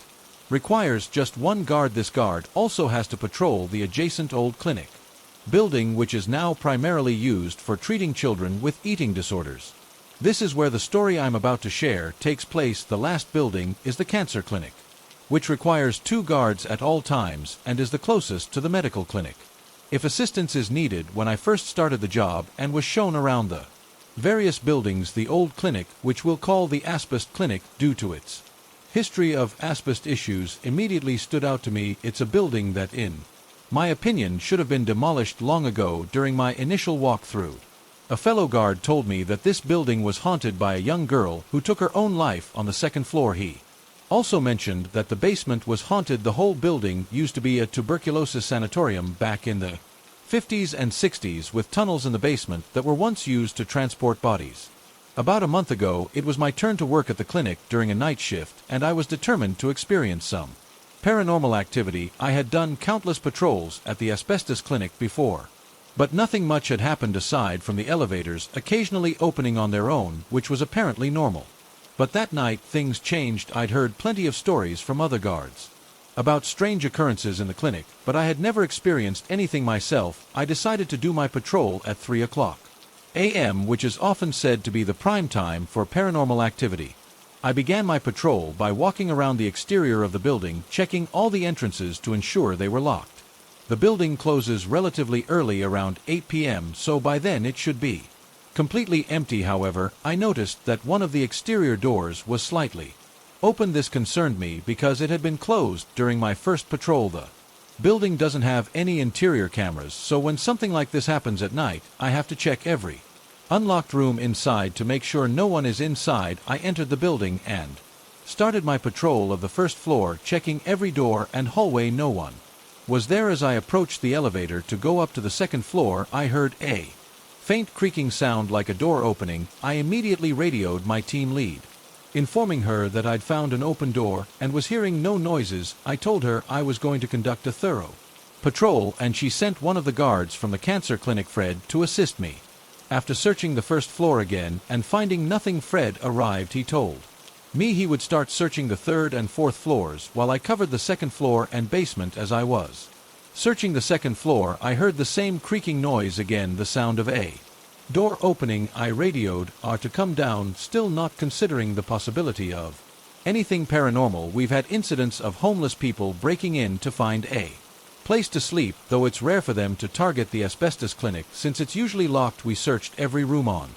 requires just 1 guard. This guard also has to patrol the adjacent old clinic building, which is now primarily used for treating children with eating disorders. This is where the story I'm about to share takes place. The last building is the cancer clinic, which requires 2 guards at all times and is the closest to the medical clinic if assistance is needed. When I first started the job and was shown around the various buildings, the old clinic, which we'll call the asbestos clinic due to its history of asbestos issues immediately stood out to me. It's a building that, in my opinion, should have been demolished long ago. During my initial walkthrough, a fellow guard told me that this building was haunted by a young girl who took her own life on the second floor. He also mentioned that the basement was haunted. The whole building used to be a tuberculosis sanatorium back in the 50s and 60s, with tunnels in the basement that were once used to transport bodies. About a month ago, it was my turn to work at the clinic during a night shift, and I was determined to experience some paranormal activity. I had done countless patrols at the asbestos clinic before, but nothing much had happened aside from the elevators occasionally opening on their own, which was apparently normal. But that night things changed. I'd heard plenty of stories from other guards about strange occurrences in the clinic, but I had never experienced anything myself. I decided to do my patrol at 3 a.m., which is often said to be the prime time for paranormal activity. I began my patrol by walking around the exterior of the building, checking all the entrances to ensure they were locked. The building closes relatively early, around 8 p.m., so by then it should be completely empty. However, I noticed that one of the exterior doors was slightly open. This concerned me because it had been closed during my first patrol. The building doesn't have any interior cameras, so when something like this happens at night, I have to check every unlocked room inside to make sure no one is inside. I entered the building and started my patrol of the first floor, checking every door and hallway. No one was there. As I approached the elevator to go up to the second floor, I heard a faint creaking sound like a door opening. I immediately radioed my team lead, informing her that I'd found an open door and was hearing no noises. I told her I was going to conduct a thorough patrol, and she sent one of the guards from the cancer clinic, Fred, to assist me. After searching the first floor again and finding nothing, Fred arrived. He told me he would start searching the third and fourth floors while I covered the second floor and basement. As I was searching the second floor, I heard the same creaking noise again, the sound of a door opening. I radioed R to come down, still not considering the possibility of anything paranormal. We've had incidents of homeless people breaking in to find a place to sleep, though it's rare for them to target the asbestos clinic since it's usually locked. We searched every room on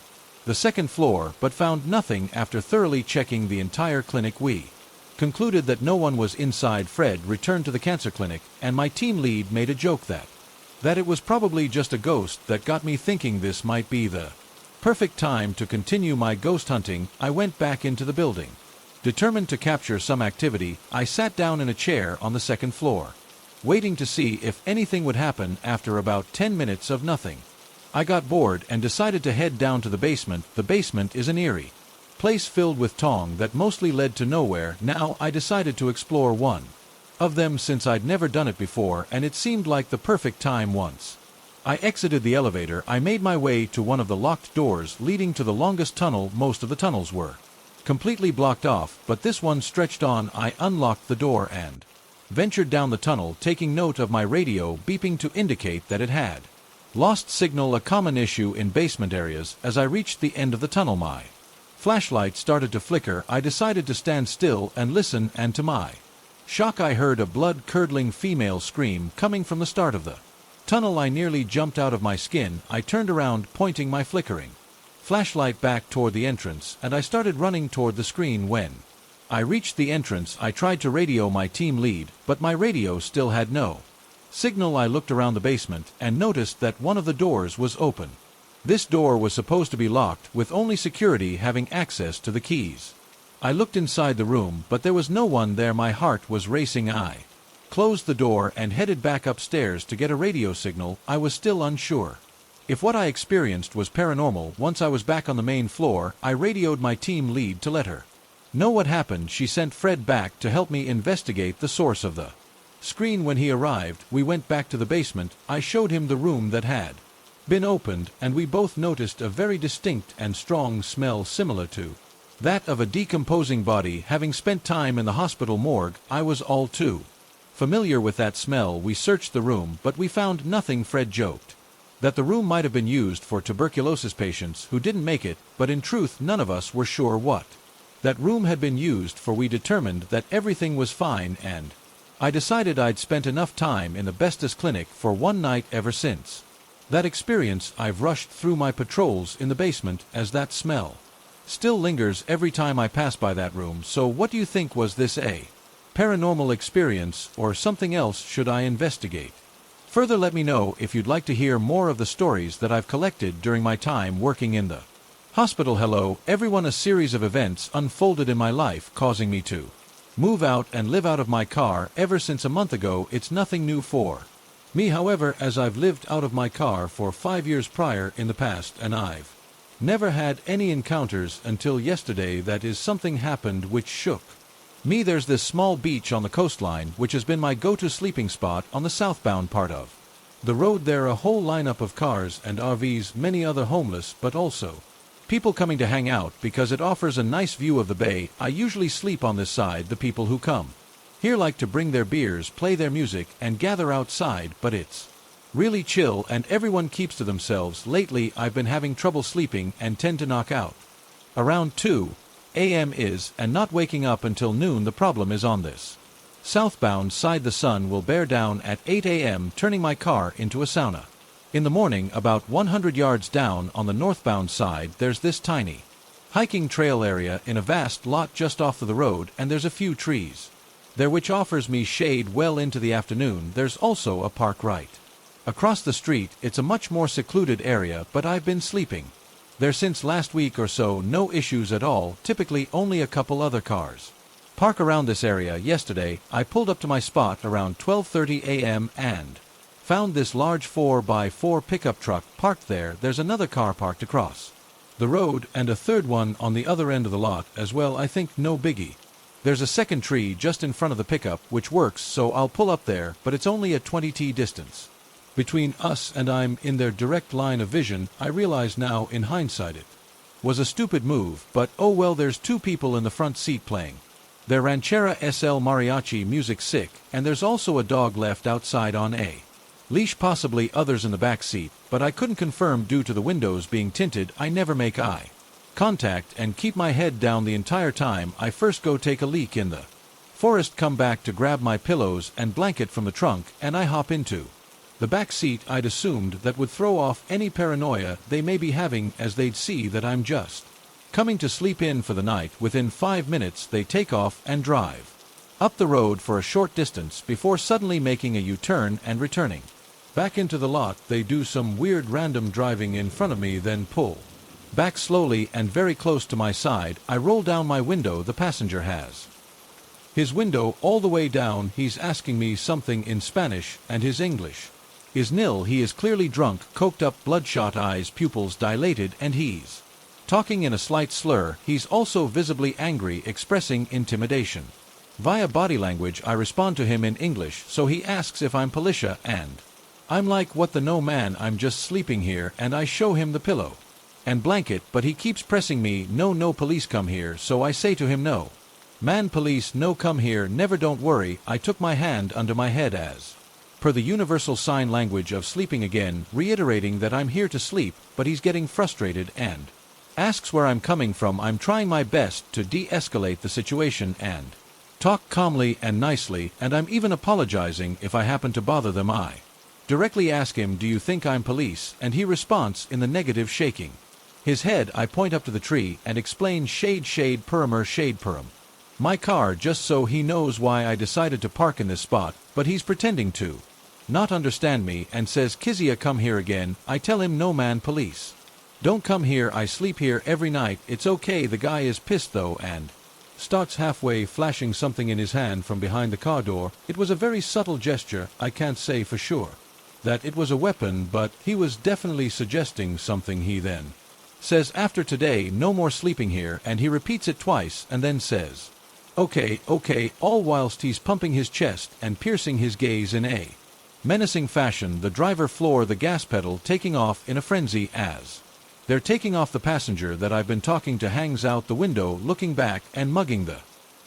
the second floor but found nothing. After thoroughly checking the entire clinic, we concluded that no one was inside. Fred returned to the cancer clinic, and my team lead made a joke that it was probably just a ghost. That got me thinking this might be the perfect time to continue my ghost hunting. I went back into the building, determined to capture some activity. I sat down in a chair on the second floor, waiting to see if anything would happen. After about 10 minutes of nothing, I got bored and decided to head down to the basement. The basement is an eerie place filled with tong that mostly led to nowhere. Now I decided to explore one of them since I'd never done it before, and it seemed like the perfect time. Once I exited the elevator, I made my way to one of the locked doors leading to the longest tunnel. Most of the tunnels were completely blocked off, but this one stretched on. I unlocked the door and ventured down the tunnel, taking note of my radio beeping to indicate that it had lost signal, a common issue in basement areas. As I reached the end of the tunnel, my flashlight started to flicker. I decided to stand still and listen, and to my shock I heard a blood-curdling female scream coming from the start of the tunnel. I nearly jumped out of my skin. I turned around, pointing my flickering flashlight back toward the entrance, and I started running toward the screen. When I reached the entrance, I tried to radio my team lead, but my radio still had no signal. I looked around the basement and noticed that one of the doors was open. This door was supposed to be locked, with only security having access to the keys. I looked inside the room, but there was no one there. My heart was racing. I closed the door and headed back upstairs to get a radio signal. I was still unsure if what I experienced was paranormal. Once I was back on the main floor, I radioed my team lead to let her know what happened. She sent Fred back to help me investigate the source of the screen. When he arrived, we went back to the basement. I showed him the room that had been opened, and we both noticed a very distinct and strong smell similar to that of a decomposing body. Having spent time in the hospital morgue, I was all too familiar with that smell. We searched the room, but we found nothing. Fred joked that the room might have been used for tuberculosis patients who didn't make it, but in truth none of us were sure what that room had been used for. We determined that everything was fine, and I decided I'd spent enough time in the asbestos clinic for one night. Ever since that experience, I've rushed through my patrols in the basement, as that smell still lingers every time I pass by that room. So what do you think? Was this a paranormal experience or something else? Should I investigate further? Let me know if you'd like to hear more of the stories that I've collected during my time working in the hospital. Hello, everyone. A series of events unfolded in my life, causing me to move out and live out of my car ever since a month ago. It's nothing new for me, however, as I've lived out of my car for 5 years prior in the past, and I've never had any encounters until yesterday. That is, something happened which shook me. There's this small beach on the coastline which has been my go-to sleeping spot on the southbound part of the road. There a whole lineup of cars and RVs, many other homeless, but also people coming to hang out because it offers a nice view of the bay. I usually sleep on this side. The people who come here like to bring their beers, play their music, and gather outside, but it's really chill and everyone keeps to themselves. Lately I've been having trouble sleeping and tend to knock out around 2 a.m. and not waking up until noon. The problem is on this southbound side the sun will bear down at 8 a.m., turning my car into a sauna. In the morning, about 100 yards down on the northbound side, there's this tiny hiking trail area in a vast lot just off of the road, and there's a few trees there which offers me shade well into the afternoon. There's also a park right across the street. It's a much more secluded area, but I've been sleeping there since last week or so. No issues at all. Typically only a couple other cars park around this area. Yesterday I pulled up to my spot around 12:30 a.m. and found this large 4x4 pickup truck parked there. There's another car parked across the road and a third one on the other end of the lot as well. I think no biggie. There's a second tree just in front of the pickup which works, so I'll pull up there, but it's only a 20t distance between us and I'm in their direct line of vision. I realize now in hindsight it was a stupid move, but oh well. There's two people in the front seat playing their Ranchera SL mariachi music, sick, and there's also a dog left outside on a leash, possibly others in the back seat, but I couldn't confirm due to the windows being tinted. I never make eye contact and keep my head down the entire time. I first go take a leak in the forest, come back to grab my pillows and blanket from the trunk, and I hop into the back seat. I'd assumed that would throw off any paranoia they may be having, as they'd see that I'm just coming to sleep in for the night. Within 5 minutes they take off and drive up the road for a short distance before suddenly making a U-turn and returning back into the lot. They do some weird random driving in front of me, then pull back slowly and very close to my side. I roll down my window. The passenger has his window all the way down. He's asking me something in Spanish, and his English is nil. He is clearly drunk, coked up, bloodshot eyes, pupils dilated, and he's talking in a slight slur. He's also visibly angry, expressing intimidation via body language. I respond to him in English, so he asks if I'm Policia, and I'm like, what the no man, I'm just sleeping here, and I show him the pillow and blanket, but he keeps pressing me. No police come here. So I say to him, no man, police no come here, never, don't worry. I took my hand under my head as per the universal sign language of sleeping, again reiterating that I'm here to sleep, but he's getting frustrated and asks where I'm coming from. I'm trying my best to de-escalate the situation and talk calmly and nicely, and I'm even apologizing if I happen to bother them. I directly ask him, do you think I'm police? And he responds in the negative, shaking his head. I point up to the tree and explain, shade perimeter, shade perim my car, just so he knows why I decided to park in this spot, but he's pretending to not understand me and says, Kizia come here again. I tell him, no man, police don't come here, I sleep here every night. It's okay. The guy is pissed though and starts halfway flashing something in his hand from behind the car door. It was a very subtle gesture. I can't say for sure that it was a weapon, but he was definitely suggesting something. He then says, after today no more sleeping here, and he repeats it twice and then says, okay, all whilst he's pumping his chest and piercing his gaze in a menacing fashion. The driver floor the gas pedal, taking off in a frenzy as they're taking off. The passenger that I've been talking to hangs out the window, looking back and mugging the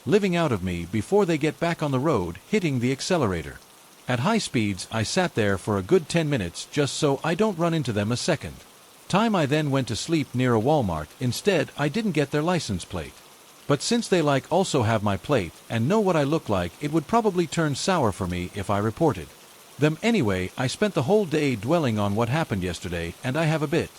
living out of me before they get back on the road, hitting the accelerator at high speeds. I sat there for a good 10 minutes just so I don't run into them a second time. I then went to sleep near a Walmart. Instead, I didn't get their license plate, but since they also have my plate and know what I look like, it would probably turn sour for me if I reported them. Anyway, I spent the whole day dwelling on what happened yesterday, and I have a bit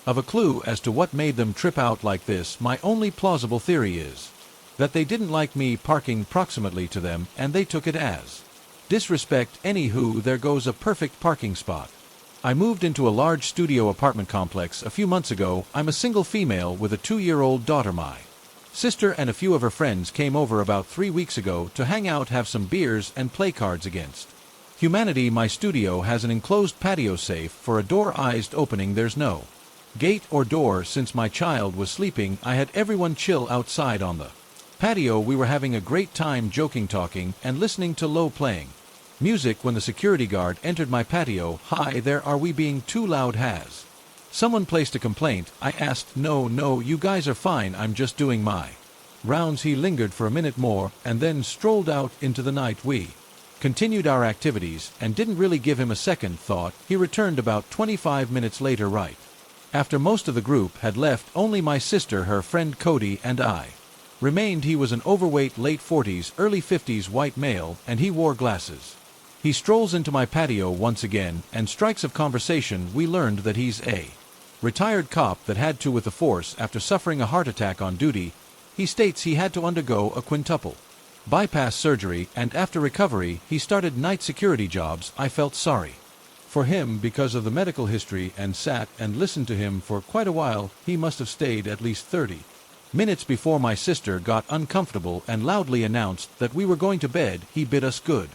Of a clue as to what made them trip out like this, my only plausible theory is that they didn't like me parking proximately to them and they took it as disrespect. Anywho, there goes a perfect parking spot. I moved into a large studio apartment complex a few months ago. I'm a single female with a 2-year-old daughter. My sister and a few of her friends came over about 3 weeks ago to hang out, have some beers, and play Cards Against Humanity. My studio has an enclosed patio safe for a door-ized opening. There's no gate or door. Since my child was sleeping, I had everyone chill outside on the patio. We were having a great time joking, talking, and listening to low playing music when the security guard entered my patio. "Hi there, are we being too loud? Has someone placed a complaint?" I asked. No, you guys are fine, I'm just doing my rounds." He lingered for a minute more and then strolled out into the night. We continued our activities and didn't really give him a second thought. He returned about 25 minutes later, right after most of the group had left. Only my sister, her friend Cody, and I remained. He was an overweight, late 40s, early 50s white male, and he wore glasses. He strolls into my patio once again and strikes of conversation. We learned that he's a retired cop that had to with the force after suffering a heart attack on duty. He states he had to undergo a quintuple bypass surgery, and after recovery he started night security jobs. I felt sorry for him because of the medical history and sat and listened to him for quite a while. He must have stayed at least 30 minutes before my sister got uncomfortable and loudly announced that we were going to bed. He bid us good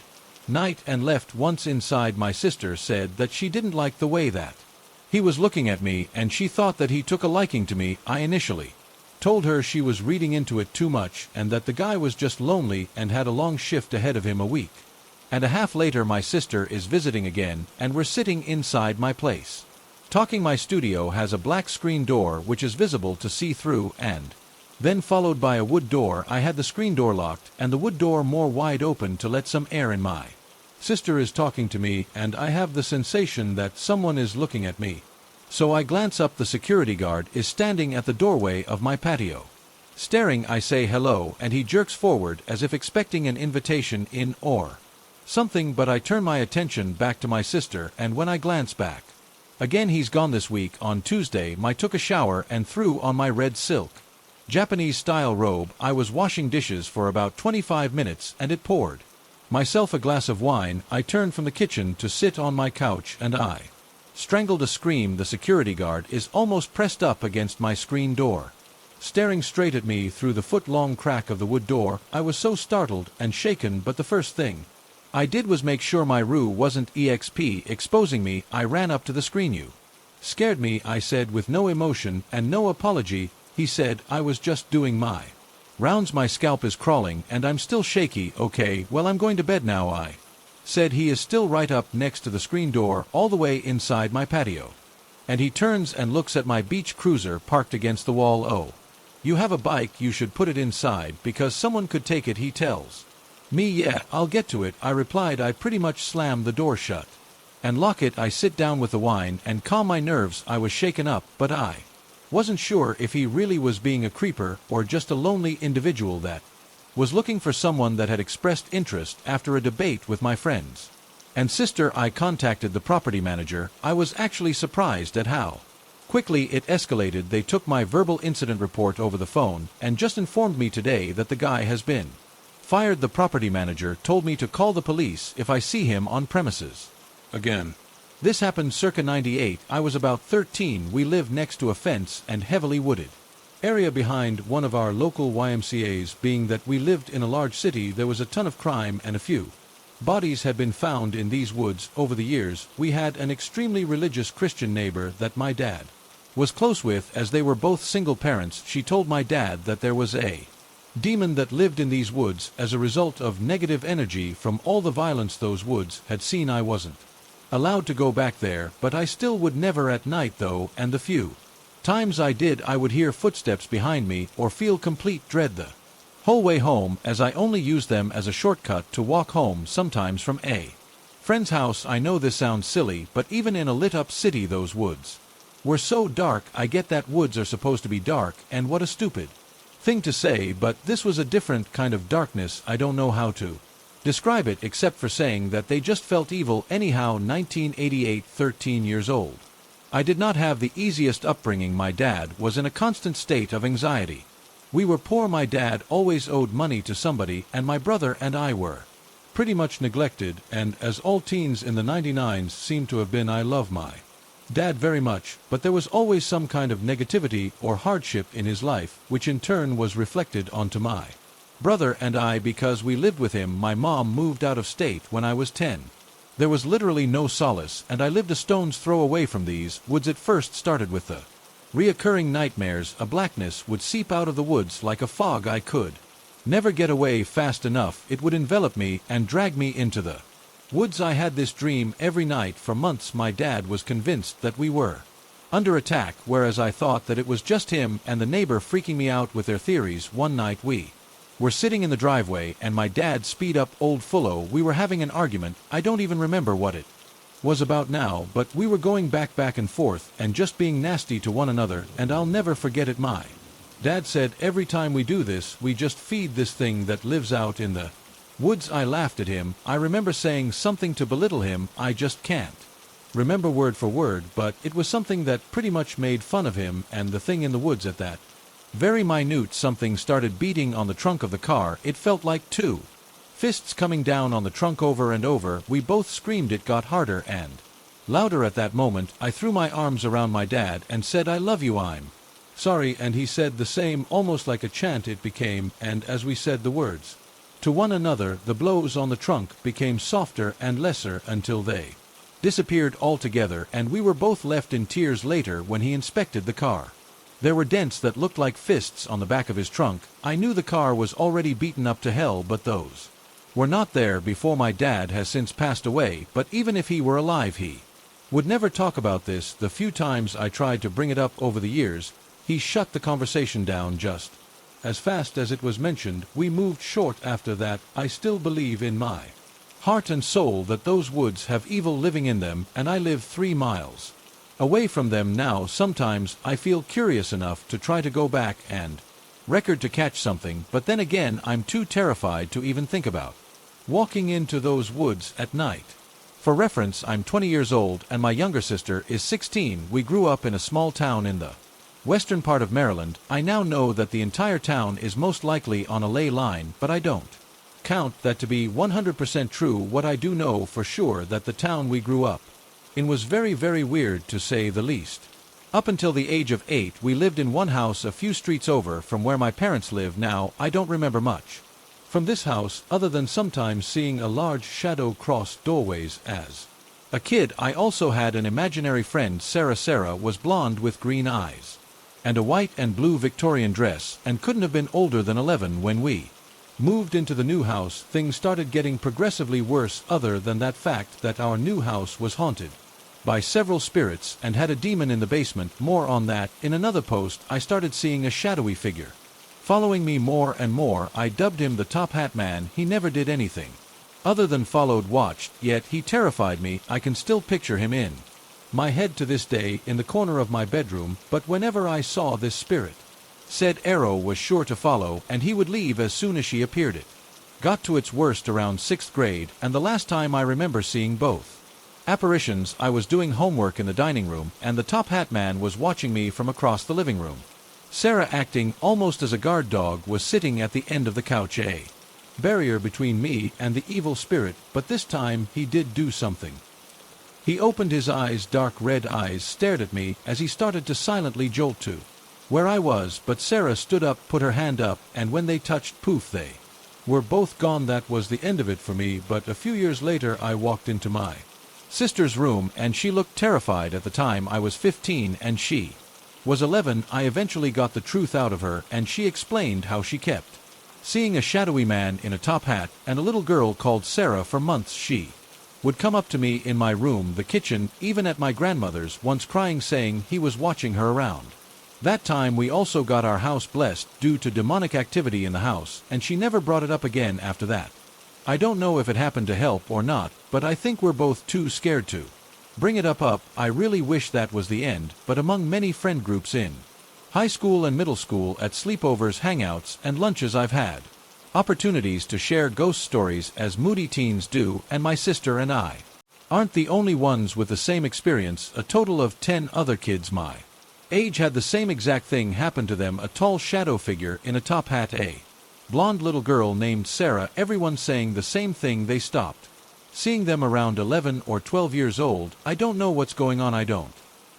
night and left. Once inside, my sister said that she didn't like the way that he was looking at me and she thought that he took a liking to me. I initially told her she was reading into it too much and that the guy was just lonely and had a long shift ahead of him. A week and a half later, my sister is visiting again and we're sitting inside my place talking. My studio has a black screen door which is visible to see through, and then followed by a wood door. I had the screen door locked and the wood door more wide open to let some air in. My sister is talking to me and I have the sensation that someone is looking at me. So I glance up. The security guard is standing at the doorway of my patio, staring. I say hello and he jerks forward as if expecting an invitation in or something, but I turn my attention back to my sister, and when I glance back again, he's gone. This week on Tuesday, I took a shower and threw on my red silk Japanese-style robe. I was washing dishes for about 25 minutes and it poured myself a glass of wine. I turned from the kitchen to sit on my couch and I strangled a scream. The security guard is almost pressed up against my screen door, staring straight at me through the foot-long crack of the wood door. I was so startled and shaken, but the first thing I did was make sure my roux wasn't exposing me. I ran up to the screen. "You scared me," I said with no emotion and no apology. He said, "I was just doing my rounds. My scalp is crawling and I'm still shaky." "Okay, well, I'm going to bed now," I said. He is still right up next to the screen door, all the way inside my patio, and he turns and looks at my beach cruiser parked against the wall. "Oh, you have a bike, you should put it inside because someone could take it," he tells me. "Yeah, I'll get to it," I replied. I pretty much slam the door shut and lock it. I sit down with the wine and calm my nerves. I was shaken up, but I wasn't sure if he really was being a creeper or just a lonely individual that was looking for someone that had expressed interest. After a debate with my friends and sister, I contacted the property manager. I was actually surprised at how quickly it escalated. They took my verbal incident report over the phone and just informed me today that the guy has been fired. The property manager told me to call the police if I see him on premises again. This happened circa 98. I was about 13. We lived next to a fence and heavily wooded area behind one of our local YMCAs. Being that we lived in a large city, there was a ton of crime and a few bodies had been found in these woods over the years. We had an extremely religious Christian neighbor that my dad was close with, as they were both single parents. She told my dad that there was a demon that lived in these woods as a result of negative energy from all the violence those woods had seen. I wasn't allowed to go back there, but I still would. Never at night though, and the few times I did, I would hear footsteps behind me or feel complete dread the whole way home, as I only used them as a shortcut to walk home, sometimes from a friend's house. I know this sounds silly, but even in a lit-up city, those woods were so dark. I get that woods are supposed to be dark, and what a stupid thing to say, but this was a different kind of darkness. I don't know how to describe it except for saying that they just felt evil. Anyhow, 1988, 13 years old. I did not have the easiest upbringing. My dad was in a constant state of anxiety. We were poor. My dad always owed money to somebody, and my brother and I were pretty much neglected, and as all teens in the 99s seem to have been, I love my dad very much, but there was always some kind of negativity or hardship in his life, which in turn was reflected onto my brother and I because we lived with him. My mom moved out of state when I was 10. There was literally no solace, and I lived a stone's throw away from these woods. It first started with the reoccurring nightmares. A blackness would seep out of the woods like a fog. I could never get away fast enough. It would envelop me and drag me into the woods. I had this dream every night for months. My dad was convinced that we were under attack, whereas I thought that it was just him and the neighbor freaking me out with their theories. One night we were sitting in the driveway and my dad speed up old Fullo. We were having an argument. I don't even remember what it was about now, but we were going back and forth and just being nasty to one another, and I'll never forget it. My dad said, every time we do this, we just feed this thing that lives out in the woods. I laughed at him. I remember saying something to belittle him. I just can't remember word for word, but it was something that pretty much made fun of him and the thing in the woods. At that very minute, something started beating on the trunk of the car. It felt like two fists coming down on the trunk over and over. We both screamed. It got harder and louder. At that moment, I threw my arms around my dad and said, I love you, I'm sorry, and he said the same, almost like a chant it became, and as we said the words to one another, the blows on the trunk became softer and lesser until they disappeared altogether, and we were both left in tears. Later, when he inspected the car, there were dents that looked like fists on the back of his trunk. I knew the car was already beaten up to hell, but those were not there before. My dad has since passed away, but even if he were alive, he would never talk about this. The few times I tried to bring it up over the years, he shut the conversation down just as fast as it was mentioned. We moved short after that. I still believe in my heart and soul that those woods have evil living in them, and I live 3 miles away from them now. Sometimes I feel curious enough to try to go back and record to catch something, but then again I'm too terrified to even think about walking into those woods at night. For reference, I'm 20 years old and my younger sister is 16. We grew up in a small town in the western part of Maryland. I now know that the entire town is most likely on a ley line, but I don't count that to be 100% true. What I do know for sure that the town we grew up in was very, very weird, to say the least. Up until the age of 8, we lived in one house a few streets over from where my parents live now. I don't remember much from this house, other than sometimes seeing a large shadow cross doorways. As a kid, I also had an imaginary friend, Sarah. Sarah was blonde with green eyes and a white and blue Victorian dress, and couldn't have been older than 11 when we moved into the new house. Things started getting progressively worse, other than that fact that our new house was haunted by several spirits and had a demon in the basement. More on that in another post. I started seeing a shadowy figure following me more and more. I dubbed him the Top Hat Man. He never did anything other than followed, watched, yet he terrified me. I can still picture him in my head to this day in the corner of my bedroom, but whenever I saw this spirit, said arrow was sure to follow, and he would leave as soon as she appeared. It got to its worst around 6th grade, and the last time I remember seeing both apparitions, I was doing homework in the dining room, and the Top Hat Man was watching me from across the living room. Sarah, acting almost as a guard dog, was sitting at the end of the couch, a barrier between me and the evil spirit, but this time he did do something. He opened his eyes. Dark red eyes stared at me as he started to silently jolt to where I was, but Sarah stood up, put her hand up, and when they touched, poof, they were both gone. That was the end of it for me. But a few years later I walked into my sister's room, and she looked terrified. At the time I was 15 and she was 11. I eventually got the truth out of her, and she explained how she kept seeing a shadowy man in a top hat and a little girl called Sarah for months. She would come up to me in my room, the kitchen, even at my grandmother's, once crying, saying he was watching her around. That time we also got our house blessed due to demonic activity in the house, and she never brought it up again after that. I don't know if it happened to help or not, but I think we're both too scared to bring it up. I really wish that was the end, but among many friend groups in high school and middle school, at sleepovers, hangouts, and lunches, I've had opportunities to share ghost stories as moody teens do, and my sister and I aren't the only ones with the same experience. A total of 10 other kids my age had the same exact thing happen to them. A tall shadow figure in a top hat, a blonde little girl named Sarah, everyone saying the same thing. They stopped seeing them around 11 or 12 years old. I don't know what's going on. I don't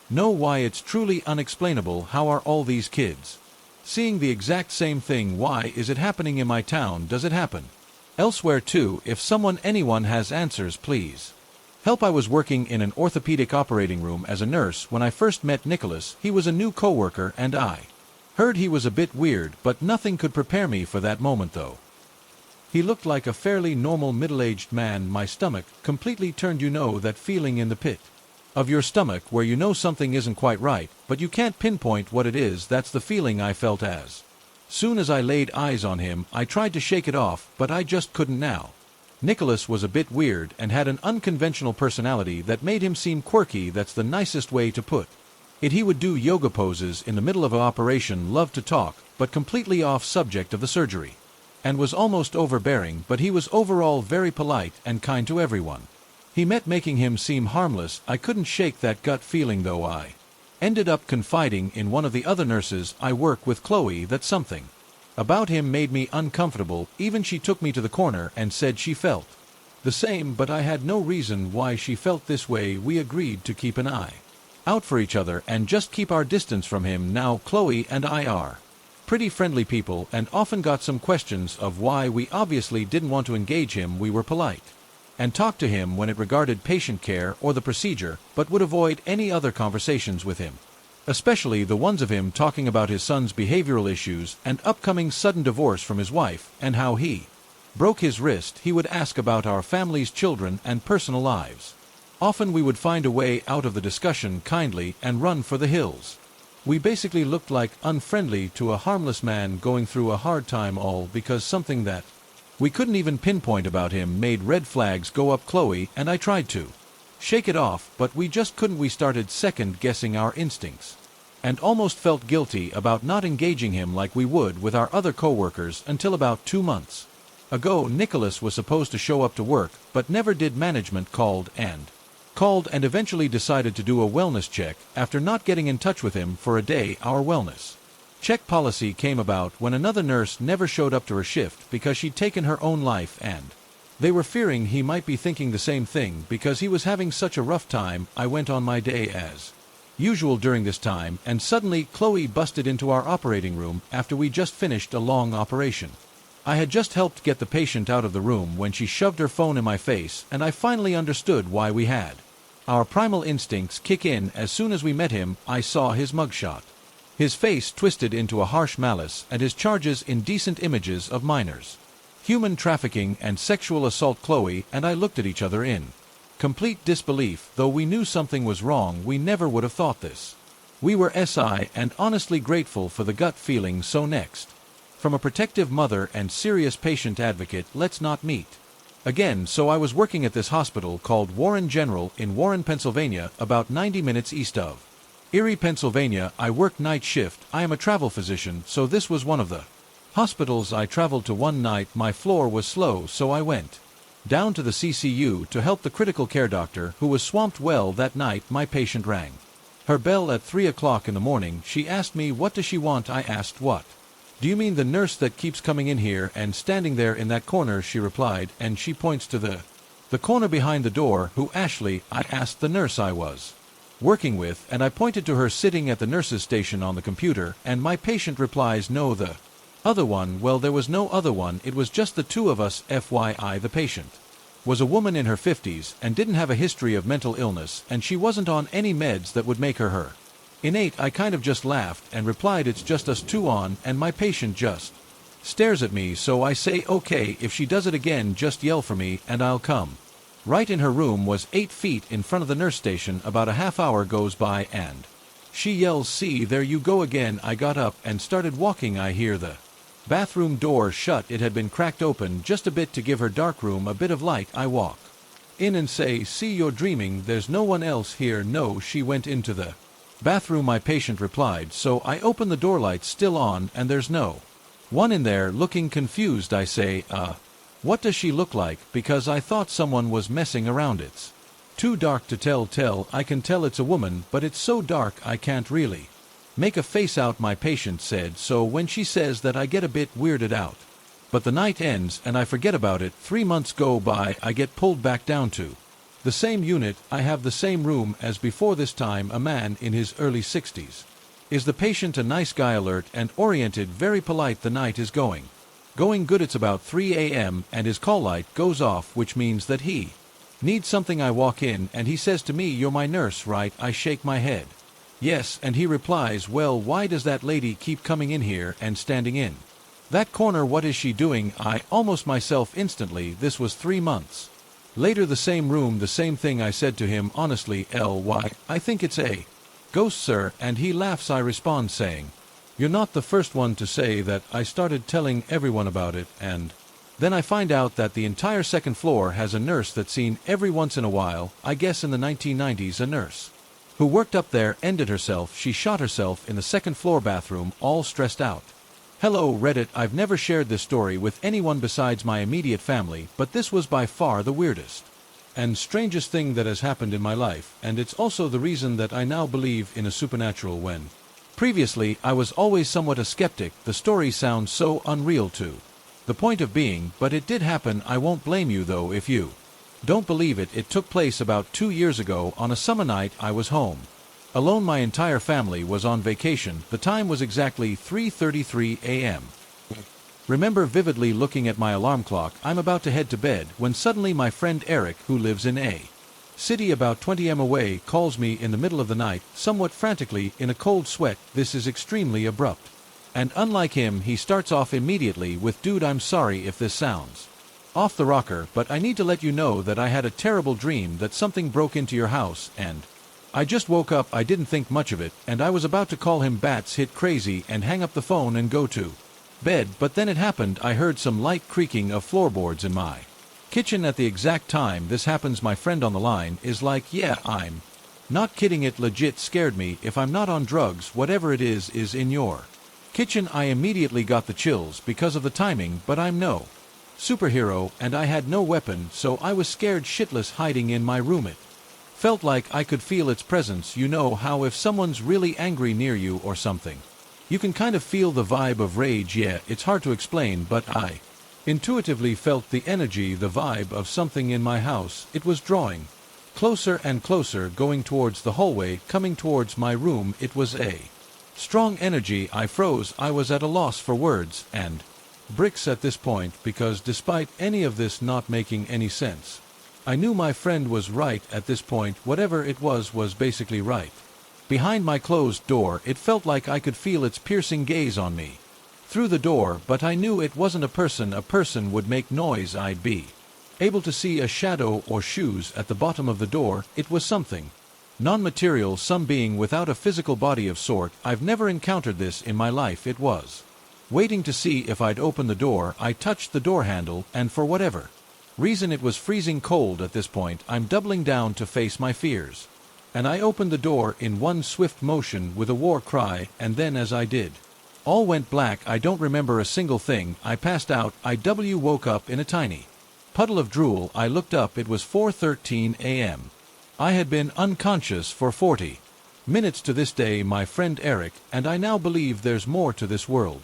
know why. It's truly unexplainable. How are all these kids seeing the exact same thing? Why is it happening in my town? Does it happen elsewhere too? If anyone has answers, please help. I was working in an orthopedic operating room as a nurse when I first met Nicholas. He was a new coworker and I heard he was a bit weird, but nothing could prepare me for that moment though. He looked like a fairly normal middle-aged man. My stomach completely turned. You know that feeling in the pit of your stomach where you know something isn't quite right, but you can't pinpoint what it is? That's the feeling I felt. As soon as I laid eyes on him, I tried to shake it off, but I just couldn't. Now, Nicholas was a bit weird and had an unconventional personality that made him seem quirky. That's the nicest way to put it. He would do yoga poses in the middle of an operation, loved to talk, but completely off subject of the surgery, and was almost overbearing, but he was overall very polite and kind to everyone he met, making him seem harmless. I couldn't shake that gut feeling though. I ended up confiding in one of the other nurses I work with, Chloe, that something about him made me uncomfortable. Even she took me to the corner and said she felt the same, but I had no reason why she felt this way. We agreed to keep an eye out for each other and just keep our distance from him. Now, Chloe and I are pretty friendly people and often got some questions of why. We obviously didn't want to engage him. We were polite and talked to him when it regarded patient care or the procedure, but would avoid any other conversations with him, especially the ones of him talking about his son's behavioral issues and upcoming sudden divorce from his wife and how he broke his wrist. He would ask about our family's children and personal lives. Often we would find a way out of the discussion kindly and run for the hills. We basically looked like unfriendly to a harmless man going through a hard time, all because something that we couldn't even pinpoint about him made red flags go up. Chloe and I tried to shake it off, but we just couldn't. We started second-guessing our instincts and almost felt guilty about not engaging him like we would with our other coworkers until about 2 months ago. Nicholas was supposed to show up to work, but never did. Management called and eventually decided to do a wellness check after not getting in touch with him for a day. Our wellness check policy came about when another nurse never showed up to her shift because she'd taken her own life, and they were fearing he might be thinking the same thing because he was having such a rough time. I went on my day as usual during this time, and suddenly Chloe busted into our operating room after we just finished a long operation. I had just helped get the patient out of the room when she shoved her phone in my face, and I finally understood why. We had our primal instincts kick in. As soon as we met him, I saw his mugshot. His face twisted into a harsh malice and his charges indecent images of minors, human trafficking and sexual assault. Chloe and I looked at each other in complete disbelief. Though we knew something was wrong, we never would have thought this. We were SI and honestly grateful for the gut feeling. So next, from a protective mother and serious patient advocate, let's not meet again. So I was working at this hospital called Warren General in Warren, Pennsylvania, about 90 minutes east of Erie, Pennsylvania. I worked night shift. I am a travel physician, so this was one of the hospitals I traveled to. One night my floor was slow, so I went down to the CCU to help the critical care doctor who was swamped. Well, that night my patient rang her bell at 3 o'clock in the morning. She asked me, "What does she want?" I asked, "What do you mean? The nurse that keeps coming in here and standing there in that corner," she replied, and she points to the corner behind the door. "Who, Ashley?" I asked the nurse I was working with, and I pointed to her sitting at the nurse's station on the computer, and my patient replies, "No, the other one." Well, there was no other one. It was just the two of us. FYI, the patient was a woman in her 50s and didn't have a history of mental illness, and she wasn't on any meds that would make her innate. I kind of just laughed and replied, "It's just us two on," and my patient just stares at me. So I say, "Okay, if she does it again, just yell for me and I'll come." Right in her room was 8 feet in front of the nurse station. About a half hour goes by and she yells, "See, there you go again." I got up and started walking. I hear the bathroom door shut. It had been cracked open just a bit to give her dark room a bit of light. I walk in and say, "See, you're dreaming. There's no one else here." "No, she went into the bathroom," my patient replied. So I open the door, lights still on, and there's no one in there. Looking confused, I say, What does she look like?" because I thought someone was messing around. It's Too dark to tell, I can tell it's a woman, but it's so dark I can't really make a face out, my patient said, so when she says that I get a bit weirded out. But the night ends and I forget about it. 3 months go by, I get pulled back down to the same unit. I have the same room as before, this time a man in his early 60s. Is the patient a nice guy, alert and oriented, very polite. The night is going good. It's about 3 a.m. and his call light goes off, which means that he needs something. I walk in and he says to me, "You're my nurse, right?" I shake my head. Yes, and he replies, "Well, why does that lady keep coming in here and standing in that corner? What is she doing?" I almost myself instantly. This was 3 months later, the same room, the same thing. I said to him honestly, "Ly, I think it's a ghost, sir," and he laughs. I respond saying, "You're not the first one to say that." I started telling everyone about it, and then I find out that the entire second floor has a nurse that's seen every once in a while. I guess in the 1990s a nurse who worked up there ended herself. She shot herself in the second floor bathroom, all stressed out. Hello Reddit, I've never shared this story with anyone besides my immediate family, but this was by far the weirdest and strangest thing that has happened in my life, and it's also the reason that I now believe in a supernatural when previously I was always somewhat a skeptic. The story sounds so unreal to the point of being, but it did happen. I won't blame you though if you don't believe it. It took place about 2 years ago on a summer night. I was home alone. My entire family was on vacation. The time was exactly 3:33 a.m. Remember vividly looking at my alarm clock. I'm about to head to bed when suddenly my friend Eric, who lives in a city about 20 m away, calls me in the middle of the night, somewhat frantically, in a cold sweat. This is extremely abrupt, and unlike him, he starts off immediately with, "Dude, I'm sorry if this sounds off the rocker, but I need to let you know that I had a terrible dream that something broke into your house, and I just woke up." I didn't think much of it, and I was about to call him bats hit crazy and hang up the phone and go to bed, but then it happened. I heard some light creaking of floorboards in my kitchen at the exact time this happens. My friend on the line is like, "Yeah, I'm not kidding, it legit scared me. If I'm not on drugs, whatever it is in your kitchen." I immediately got the chills because of the timing, but I'm no superhero and I had no weapon, so I was scared shitless hiding in my room. It felt like I could feel its presence. You know how if someone's really angry near you or something, you can kind of feel the vibe of rage? Yeah, it's hard to explain, but I intuitively felt the energy, the vibe of something in my house. It was drawing closer and closer, going towards the hallway, coming towards my room. It was a strong energy. I froze. I was at a loss for words and bricks at this point, because despite any of this not making any sense, I knew my friend was right at this point. Whatever it was basically right. Behind my closed door, it felt like I could feel its piercing gaze on me through the door, but I knew it wasn't a person. A person would make noise. I'd be able to see a shadow or shoes at the bottom of the door. It was something non-material, some being without a physical body of sort. I've never encountered this in my life. It was waiting to see if I'd open the door. I touched the door handle, and for whatever reason it was freezing cold at this point. I'm doubling down to face my fears, and I opened the door in one swift motion with a war cry, and then as I did, all went black. I don't remember a single thing. I passed out. I woke up in a tiny puddle of drool. I looked up. It was 4:13 a.m. I had been unconscious for 40 minutes. To this day, my friend Eric and I now believe there's more to this world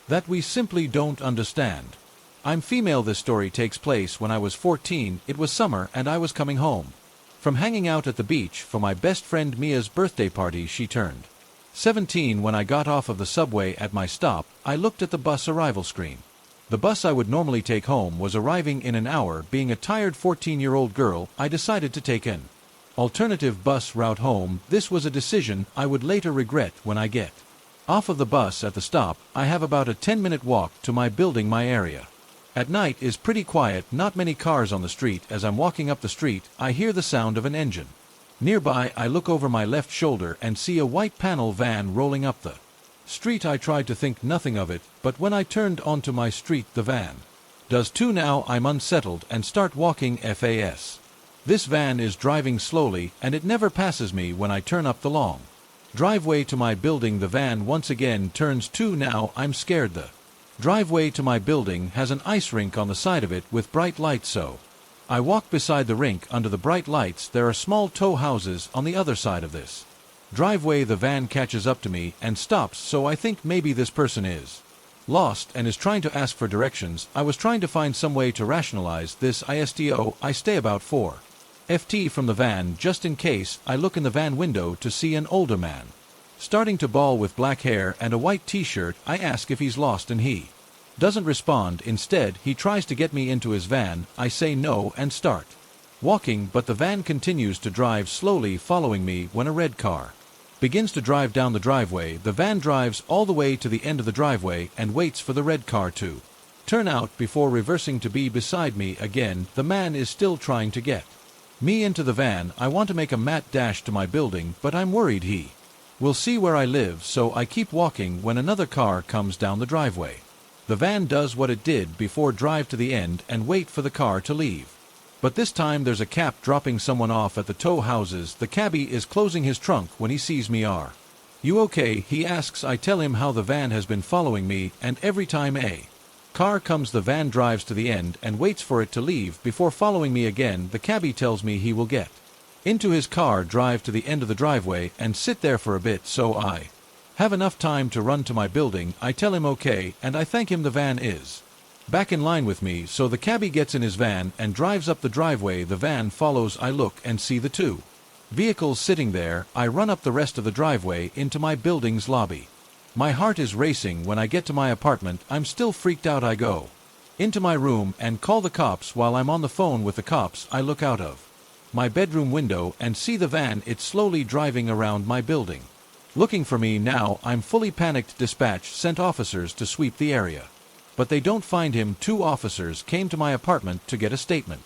that we simply don't understand. I'm female. This story takes place when I was 14. It was summer and I was coming home from hanging out at the beach for my best friend Mia's birthday party. She turned 17 when I got off of the subway at my stop. I looked at the bus arrival screen. The bus I would normally take home was arriving in an hour. Being a tired 14-year-old girl, I decided to take an alternative bus route home. This was a decision I would later regret. When I get off of the bus at the stop, I have about a 10-minute walk to my building. My area at night is pretty quiet, not many cars on the street. As I'm walking up the street, I hear the sound of an engine nearby. I look over my left shoulder and see a white panel van rolling up the street. I tried to think nothing of it, but when I turned onto my street, the van does too. Now I'm unsettled and start walking fast. This van is driving slowly, and it never passes me. When I turn up the long driveway to my building, the van once again turns too. Now I'm scared. The driveway to my building has an ice rink on the side of it with bright lights, so I walk beside the rink under the bright lights. There are small tow houses on the other side of this driveway. The van catches up to me and stops, so I think maybe this person is lost and is trying to ask for directions. I was trying to find some way to rationalize this. I stay about 4 ft from the van just in case. I look in the van window to see an older man starting to bawl with black hair and a white t-shirt. I ask if he's lost and he doesn't respond. Instead, he tries to get me into his van. I say no and start walking, but the van continues to drive slowly, following me. When a red car begins to drive down the driveway, the van drives all the way to the end of the driveway and waits for the red car to turn out before reversing to be beside me again. The man is still trying to get me into the van. I want to make a mad dash to my building, but I'm worried he will see where I live, so I keep walking. When another car comes down the driveway, the van does what it did before, drive to the end and wait for the car to leave. But this time there's a cab dropping someone off at the tow houses. The cabbie is closing his trunk when he sees me. Are you okay? He asks. I tell him how the van has been following me, and every time a car comes, the van drives to the end and waits for it to leave before following me again. The cabbie tells me he will get into his car, drive to the end of the driveway and sit there for a bit so I have enough time to run to my building. I tell him okay, and I thank him. The van is back in line with me, so the cabbie gets in his van and drives up the driveway. The van follows. I look and see the two vehicles sitting there. I run up the rest of the driveway into my building's lobby. My heart is racing. When I get to my apartment, I'm still freaked out. I go into my room and call the cops. While I'm on the phone with the cops, I look out of my bedroom window and see the van. It's slowly driving around my building, looking for me. Now I'm fully panicked. Dispatch sent officers to sweep the area, but they don't find him. 2 officers came to my apartment to get a statement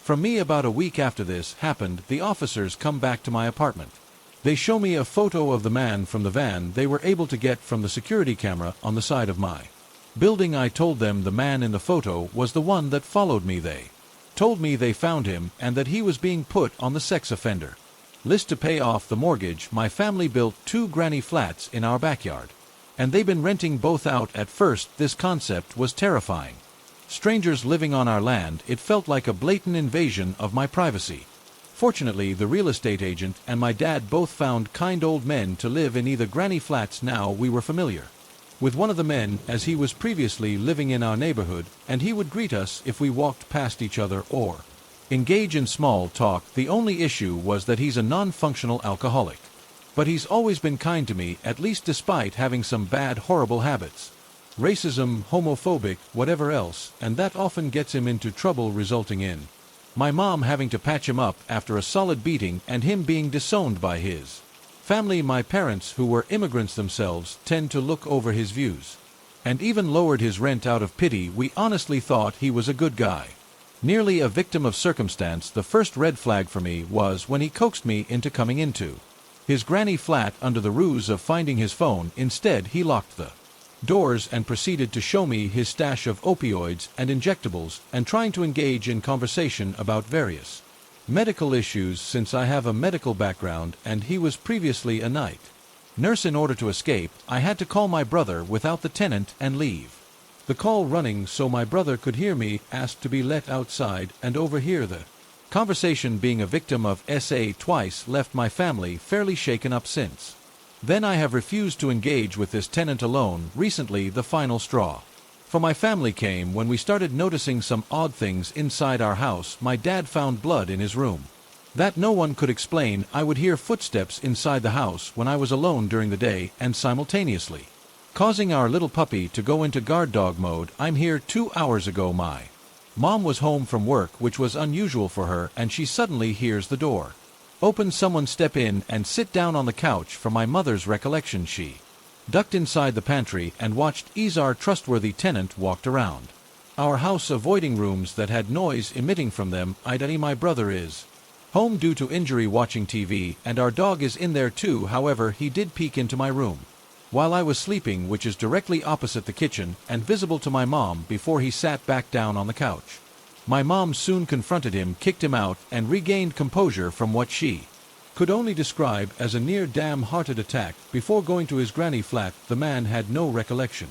from me. About a week after this happened, the officers come back to my apartment. They show me a photo of the man from the van they were able to get from the security camera on the side of my building. I told them the man in the photo was the one that followed me. They told me they found him and that he was being put on the sex offender list to pay off the mortgage. My family built 2 granny flats in our backyard, and they've been renting both out. At first, this concept was terrifying. Strangers living on our land, it felt like a blatant invasion of my privacy. Fortunately, the real estate agent and my dad both found kind old men to live in either granny flats. Now we were familiar with one of the men, as he was previously living in our neighborhood, and he would greet us if we walked past each other or engage in small talk. The only issue was that he's a non-functional alcoholic, but he's always been kind to me, at least despite having some bad, horrible habits. Racism, homophobic, whatever else, and that often gets him into trouble, resulting in my mom having to patch him up after a solid beating and him being disowned by his family. My parents, who were immigrants themselves, tend to look over his views and even lowered his rent out of pity. We honestly thought he was a good guy, nearly a victim of circumstance. The first red flag for me was when he coaxed me into coming into his granny flat under the ruse of finding his phone. Instead, he locked the doors and proceeded to show me his stash of opioids and injectables and trying to engage in conversation about various medical issues. Since I have a medical background and he was previously a night nurse, in order to escape, I had to call my brother without the tenant and leave the call running so my brother could hear me, asked to be let outside and overhear the conversation. Being a victim of SA twice left my family fairly shaken up. Since then I have refused to engage with this tenant alone. Recently, the final straw for my family came when we started noticing some odd things inside our house. My dad found blood in his room that no one could explain. I would hear footsteps inside the house when I was alone during the day and simultaneously causing our little puppy to go into guard dog mode. I'm here 2 hours ago. My mom was home from work, which was unusual for her, and she suddenly hears the door open, someone step in and sit down on the couch. From my mother's recollection, she ducked inside the pantry and watched as our trustworthy tenant walked around our house, avoiding rooms that had noise emitting from them. My brother is home due to injury, watching TV, and our dog is in there too. However, he did peek into my room while I was sleeping, which is directly opposite the kitchen and visible to my mom, before he sat back down on the couch. My mom soon confronted him, kicked him out, and regained composure from what she could only describe as a near damn hearted attack. Before going to his granny flat, the man had no recollection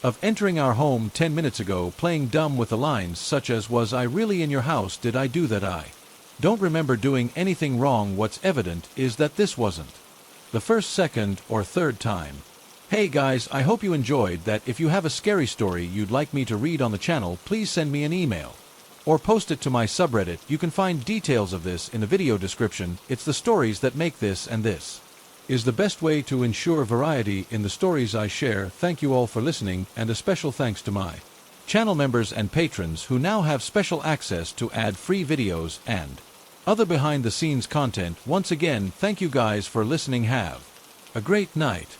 of entering our home 10 minutes ago playing dumb with the lines such as was I really in your house, did I do that, I don't remember doing anything wrong. What's evident is that this wasn't the first, second, or third time. Hey guys, I hope you enjoyed that. If you have a scary story you'd like me to read on the channel, please send me an email or post it to my subreddit. You can find details of this in the video description. It's the stories that make this, and this is the best way to ensure variety in the stories I share. Thank you all for listening, and a special thanks to my channel members and patrons who now have special access to ad-free videos and other behind-the-scenes content. Once again, thank you guys for listening. Have a great night.